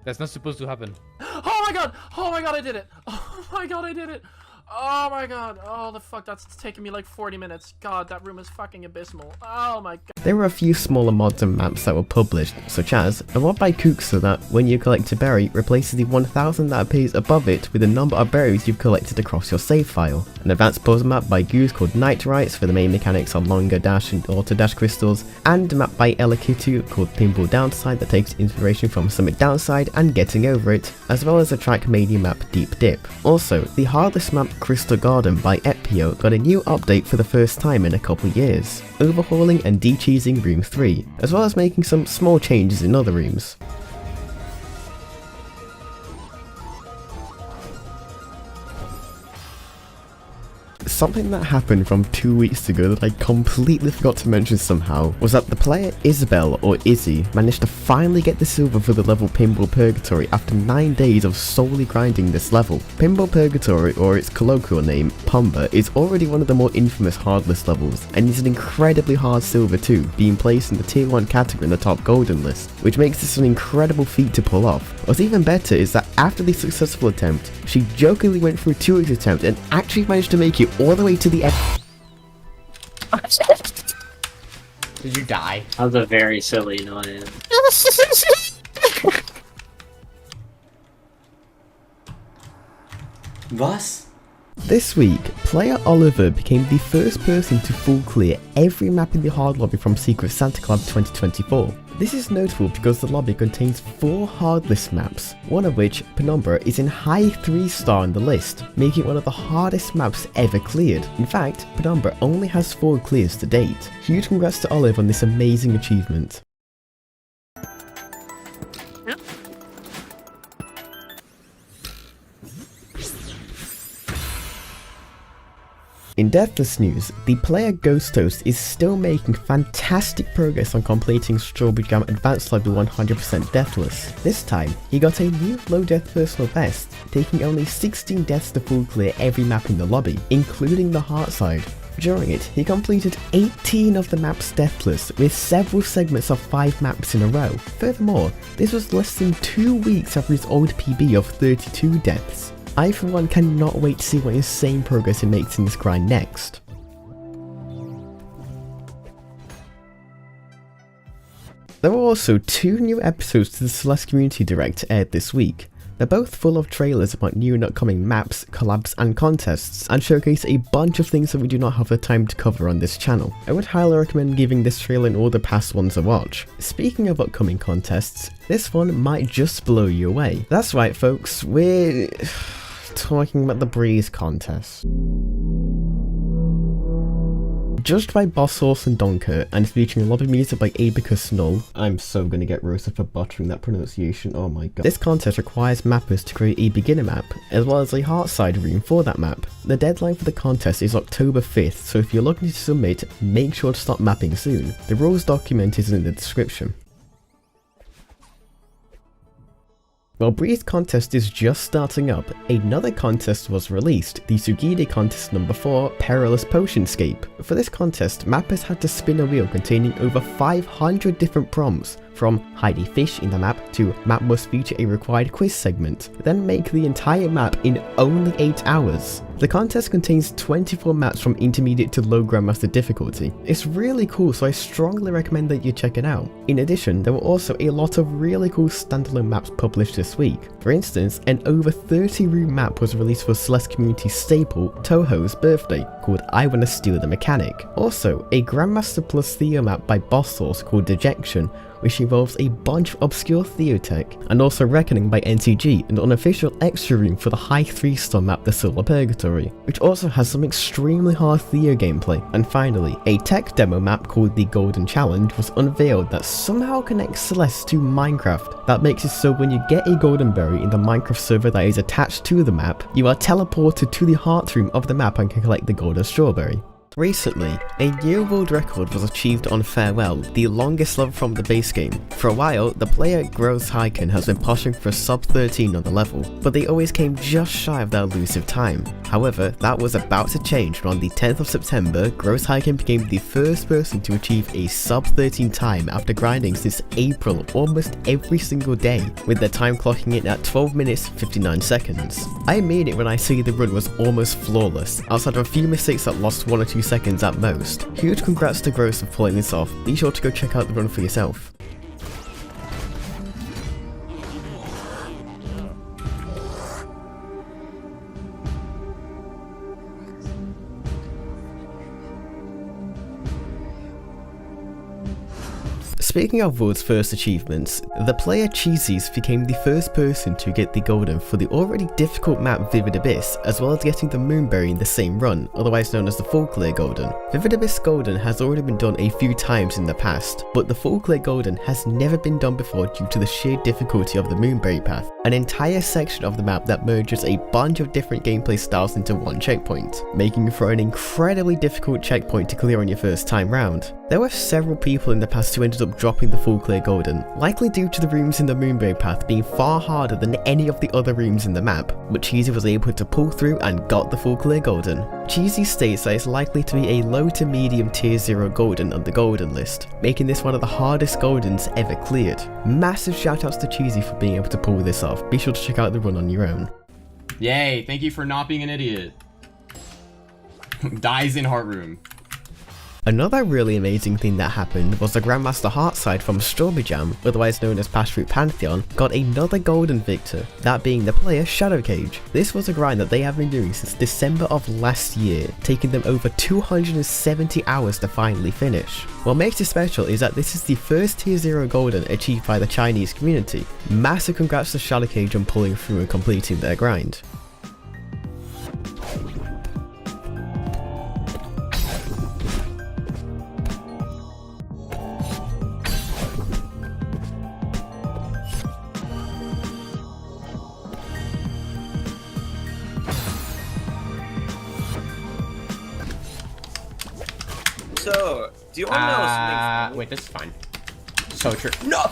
That's not supposed to happen. Oh my god! Oh my god, I did it! Oh my god, I did it! Oh my god! Oh the fuck, that's taking me like 40 minutes. God, that room is fucking abysmal. Oh my god. There were a few smaller mods and maps that were published, such as a mod by Kook so that when you collect a berry, replaces the 1000 that appears above it with the number of berries you've collected across your save file. An advanced puzzle map by Goose called Nightrites for the main mechanics of longer dash and auto dash crystals, and a map by Elakitu called Pinball Downside that takes inspiration from Summit Downside and Getting Over It, as well as a Trackmania map Deep Dip. Also, the hardest map Crystal Garden by Epio got a new update for the first time in a couple years, overhauling and de-cheesing Room 3, as well as making some small changes in other rooms. something that happened from 2 weeks ago that I completely forgot to mention somehow was that the player Isabelle, or Izzy, managed to finally get the silver for the level Pinball Purgatory after 9 days of solely grinding this level. Pinball Purgatory, or its colloquial name, Pumba, is already one of the more infamous hard list levels, and is an incredibly hard silver too, being placed in the tier 1 category in the top golden list, which makes this an incredible feat to pull off. What's even better is that after the successful attempt, she jokingly went through 2 attempts and actually managed to make it all the way to the end. Did you die? That was a very silly noise. Was? This week, player Oliver became the first person to full clear every map in the hard lobby from Secret Santa Club 2024. This is notable because the lobby contains 4 hard list maps, one of which, Penumbra, is in high 3-star on the list, making it one of the hardest maps ever cleared. In fact, Penumbra only has 4 clears to date. Huge congrats to Olive on this amazing achievement. In Deathless news, the player Ghost Toast is still making fantastic progress on completing Strawberry Jam Advanced Level 100% Deathless. This time, he got a new low death personal best, taking only 16 deaths to full clear every map in the lobby, including the heart side. During it, he completed 18 of the maps deathless, with several segments of 5 maps in a row. Furthermore, this was less than 2 weeks after his old PB of 32 deaths. I for one cannot wait to see what insane progress he makes in this grind next. There were also 2 new episodes to the Celeste Community Direct aired this week. They're both full of trailers about new and upcoming maps, collabs and contests, and showcase a bunch of things that we do not have the time to cover on this channel. I would highly recommend giving this trailer and all the past ones a watch. Speaking of upcoming contests, this one might just blow you away. That's right folks, we're talking about the Breeze contest. Judged by Boss Horse and Donker, and featuring lobby music by Abacus Null. I'm so gonna get roasted for buttering that pronunciation, oh my god. This contest requires mappers to create a beginner map, as well as a heart side room for that map. The deadline for the contest is October 5th, so if you're looking to submit, make sure to start mapping soon. The rules document is in the description. While Breeze contest is just starting up, another contest was released, the Sugide contest number 4, Perilous Potionscape. For this contest, mappers had to spin a wheel containing over 500 different prompts, from hide a fish in the map to map must feature a required quiz segment, then make the entire map in only 8 hours. The contest contains 24 maps from intermediate to low Grandmaster difficulty. It's really cool, so I strongly recommend that you check it out. In addition, there were also a lot of really cool standalone maps published this week. For instance, an over 30 room map was released for Celeste community staple Toho's birthday, called I Wanna Steal the Mechanic. Also, a Grandmaster plus Theo map by Boss Source called Dejection, which involves a bunch of obscure Theotech, and also Reckoning by NTG, an unofficial extra room for the high 3-star map The Solar Purgatory, which also has some extremely hard Theo gameplay. And finally, a tech demo map called the Golden Challenge was unveiled that somehow connects Celeste to Minecraft. That makes it so when you get a golden berry in the Minecraft server that is attached to the map, you are teleported to the heart room of the map and can collect the golden strawberry. Recently, a new world record was achieved on Farewell, the longest level from the base game. For a while, the player Gross Hyken has been pushing for sub 13 on the level, but they always came just shy of that elusive time. However, that was about to change when on the 10th of September, Gross Hyken became the first person to achieve a sub 13 time after grinding since April almost every single day, with their time clocking in at 12 minutes 59 seconds. I made it when I see the run was almost flawless, outside of a few mistakes that lost 1 or 2 seconds at most. Huge congrats to Gross for pulling this off. Be sure to go check out the run for yourself. Speaking of Wood's first achievements, the player Seaze became the first person to get the golden for the already difficult map Vivid Abyss, as well as getting the Moonberry in the same run, otherwise known as the Full Clear Golden. Vivid Abyss Golden has already been done a few times in the past, but the Full Clear Golden has never been done before due to the sheer difficulty of the Moonberry path, an entire section of the map that merges a bunch of different gameplay styles into one checkpoint, making for an incredibly difficult checkpoint to clear on your first time round. There were several people in the past who ended up dropping the Full Clear Golden, likely due to the rooms in the Moonberry path being far harder than any of the other rooms in the map, but Seaze was able to pull through and got the Full Clear Golden. Seaze states that it's likely to be a low to medium tier 0 golden on the golden list, making this one of the hardest goldens ever cleared. Massive shoutouts to Seaze for being able to pull this off. Be sure to check out the run on your own. Yay, thank you for not being an idiot. Dies in Heart Room. Another really amazing thing that happened was the Grandmaster Heartside from Strawberry Jam, otherwise known as Passport Pantheon, got another golden victor, that being the player jftyjghj. This was a grind that they have been doing since December of last year, taking them over 270 hours to finally finish. What makes it special is that this is the first tier 0 golden achieved by the Chinese community. Massive congrats to jftyjghj on pulling through and completing their grind. So, do you want to know something? Wait, this is fine. So true. No!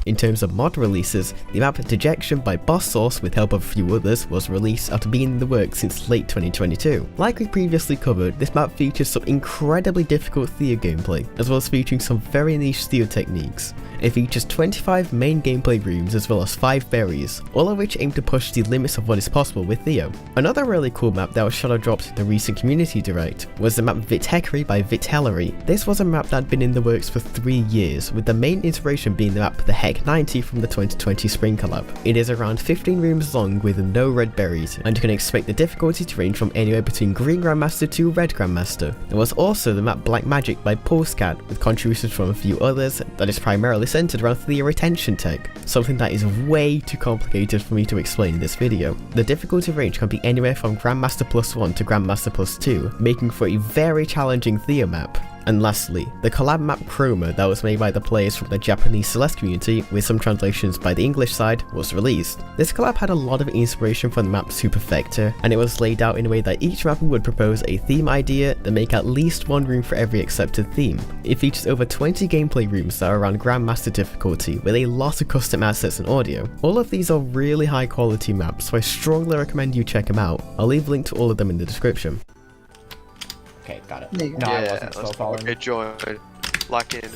In terms of mod releases, the map Dejection by Boss Sauce with help of a few others was released after being in the works since late 2022. Like we previously covered, this map features some incredibly difficult Theo gameplay, as well as featuring some very niche Theo techniques. It features 25 main gameplay rooms as well as 5 berries, all of which aim to push the limits of what is possible with Theo. Another really cool map that was shadow dropped in the recent community direct was the map Vithekri by Vitellery. This was a map that had been in the works for 3 years, with the main inspiration being the map The Heck 90 from the 2020 Spring Collab. It is around 15 rooms long with no red berries, and you can expect the difficulty to range from anywhere between Green Grandmaster to Red Grandmaster. There was also the map Black Magic by Pulsecat, with contributions from a few others that is primarily centered around Theo retention tech, something that is way too complicated for me to explain in this video. The difficulty range can be anywhere from Grandmaster +1 to Grandmaster +2, making for a very challenging Theo map. And lastly, the collab map Chroma that was made by the players from the Japanese Celeste community with some translations by the English side was released. This collab had a lot of inspiration from the map Superfecta, and it was laid out in a way that each mapper would propose a theme idea and make at least one room for every accepted theme. It features over 20 gameplay rooms that are around Grandmaster difficulty with a lot of custom assets and audio. All of these are really high quality maps, so I strongly recommend you check them out. I'll leave a link to all of them in the description. Okay, got it. No, I wasn't slow falling. Okay, join. Lock in.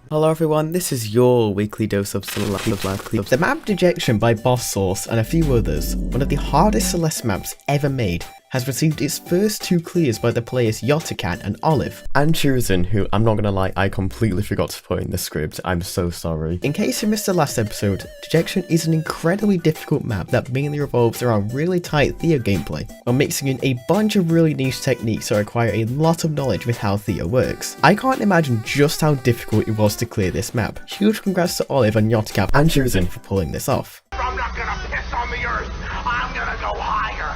Hello everyone, this is your weekly dose of Celeste. The map Dejection by Boss Sauce and a few others, one of the hardest Celeste maps ever made, has received its first 2 clears by the players Yotacan and Olive, and CVZen, who I'm not gonna lie, I completely forgot to put in the script. I'm so sorry. In case you missed the last episode, Dejection is an incredibly difficult map that mainly revolves around really tight Theo gameplay, while mixing in a bunch of really niche techniques that require a lot of knowledge with how Theo works. I can't imagine just how difficult it was to clear this map. Huge congrats to Olive and Yotacan and CVZen for pulling this off. I'm not gonna piss on the earth. I'm gonna go higher.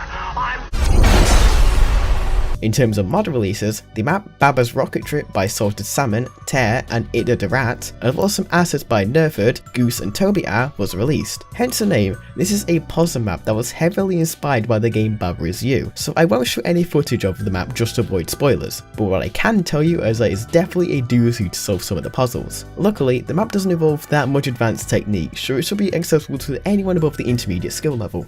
In terms of mod releases, the map Baba's Rocket Trip by Salted Salmon, Tear, and Ida the Rat, as well as some assets by Nerford, Goose, and Toby A was released. Hence the name, this is a puzzle map that was heavily inspired by the game Baba Is You, so I won't show any footage of the map just to avoid spoilers, but what I can tell you is that it's definitely a doozy to solve some of the puzzles. Luckily, the map doesn't involve that much advanced technique, so it should be accessible to anyone above the intermediate skill level.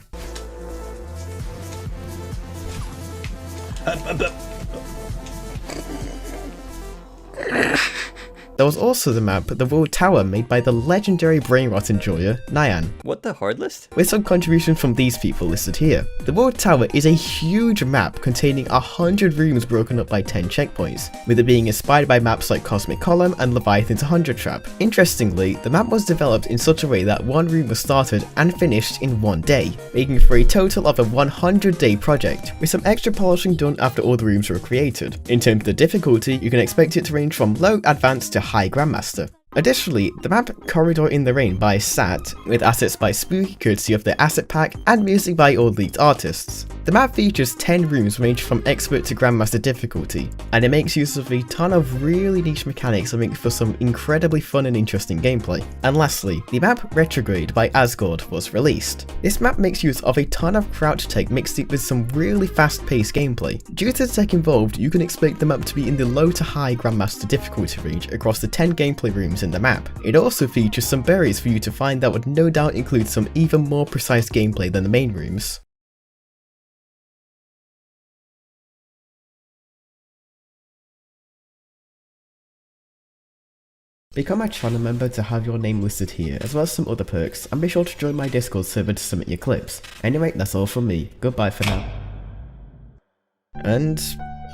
There was also the map The World Tower made by the legendary brainrot enjoyer, Nguyen. What the hard list? With some contributions from these people listed here. The World Tower is a huge map containing 100 rooms broken up by 10 checkpoints, with it being inspired by maps like Cosmic Column and Leviathan's 100 Trap. Interestingly, the map was developed in such a way that one room was started and finished in one day, making for a total of a 100-day project, with some extra polishing done after all the rooms were created. In terms of the difficulty, you can expect it to range from low advanced to high grandmaster. Additionally, the map Corridor in the Rain by Sat, with assets by Spooky courtesy of the asset pack and music by all leaked artists. The map features 10 rooms ranging from expert to grandmaster difficulty, and it makes use of a ton of really niche mechanics that make for some incredibly fun and interesting gameplay. And lastly, the map Retrograde by Asgard was released. This map makes use of a ton of crouch tech mixed with some really fast-paced gameplay. Due to the tech involved, you can expect the map to be in the low to high grandmaster difficulty range across the 10 gameplay rooms in the map. It also features some berries for you to find that would no doubt include some even more precise gameplay than the main rooms. Become my channel member to have your name listed here, as well as some other perks, and be sure to join my Discord server to submit your clips. Anyway, that's all from me. Goodbye for now. And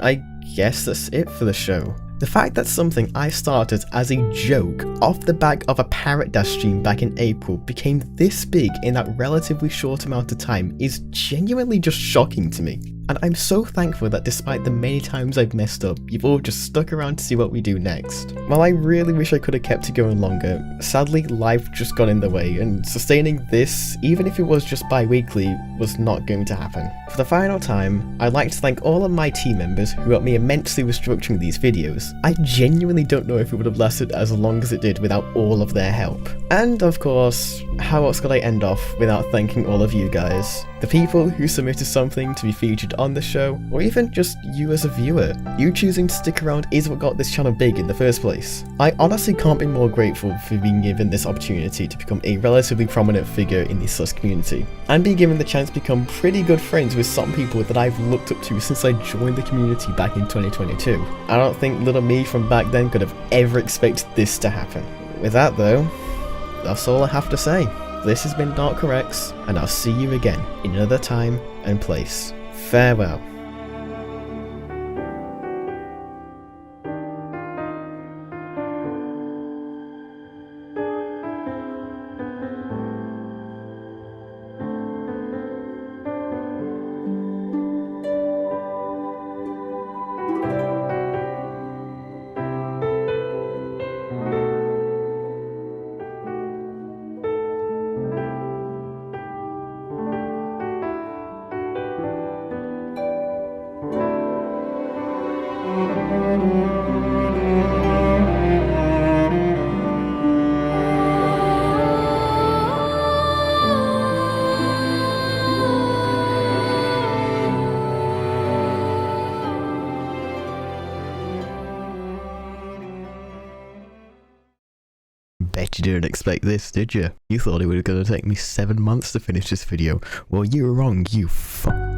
I guess that's it for the show. The fact that something I started as a joke off the back of a Parrot Dash stream back in April became this big in that relatively short amount of time is genuinely just shocking to me. And I'm so thankful that despite the many times I've messed up, you've all just stuck around to see what we do next. While I really wish I could have kept it going longer, sadly life just got in the way, and sustaining this, even if it was just bi-weekly, was not going to happen. For the final time, I'd like to thank all of my team members who helped me immensely with structuring these videos. I genuinely don't know if it would have lasted as long as it did without all of their help. And of course, how else could I end off without thanking all of you guys? The people who submitted something to be featured on the show, or even just you as a viewer. You choosing to stick around is what got this channel big in the first place. I honestly can't be more grateful for being given this opportunity to become a relatively prominent figure in the sus community, and be given the chance to become pretty good friends with some people that I've looked up to since I joined the community back in 2022. I don't think little me from back then could have ever expected this to happen. With that though, that's all I have to say. This has been DarkRX, and I'll see you again in another time and place. Farewell. Bet you didn't expect this, did you? You thought it was going to take me 7 months to finish this video. Well, you were wrong, you fuck.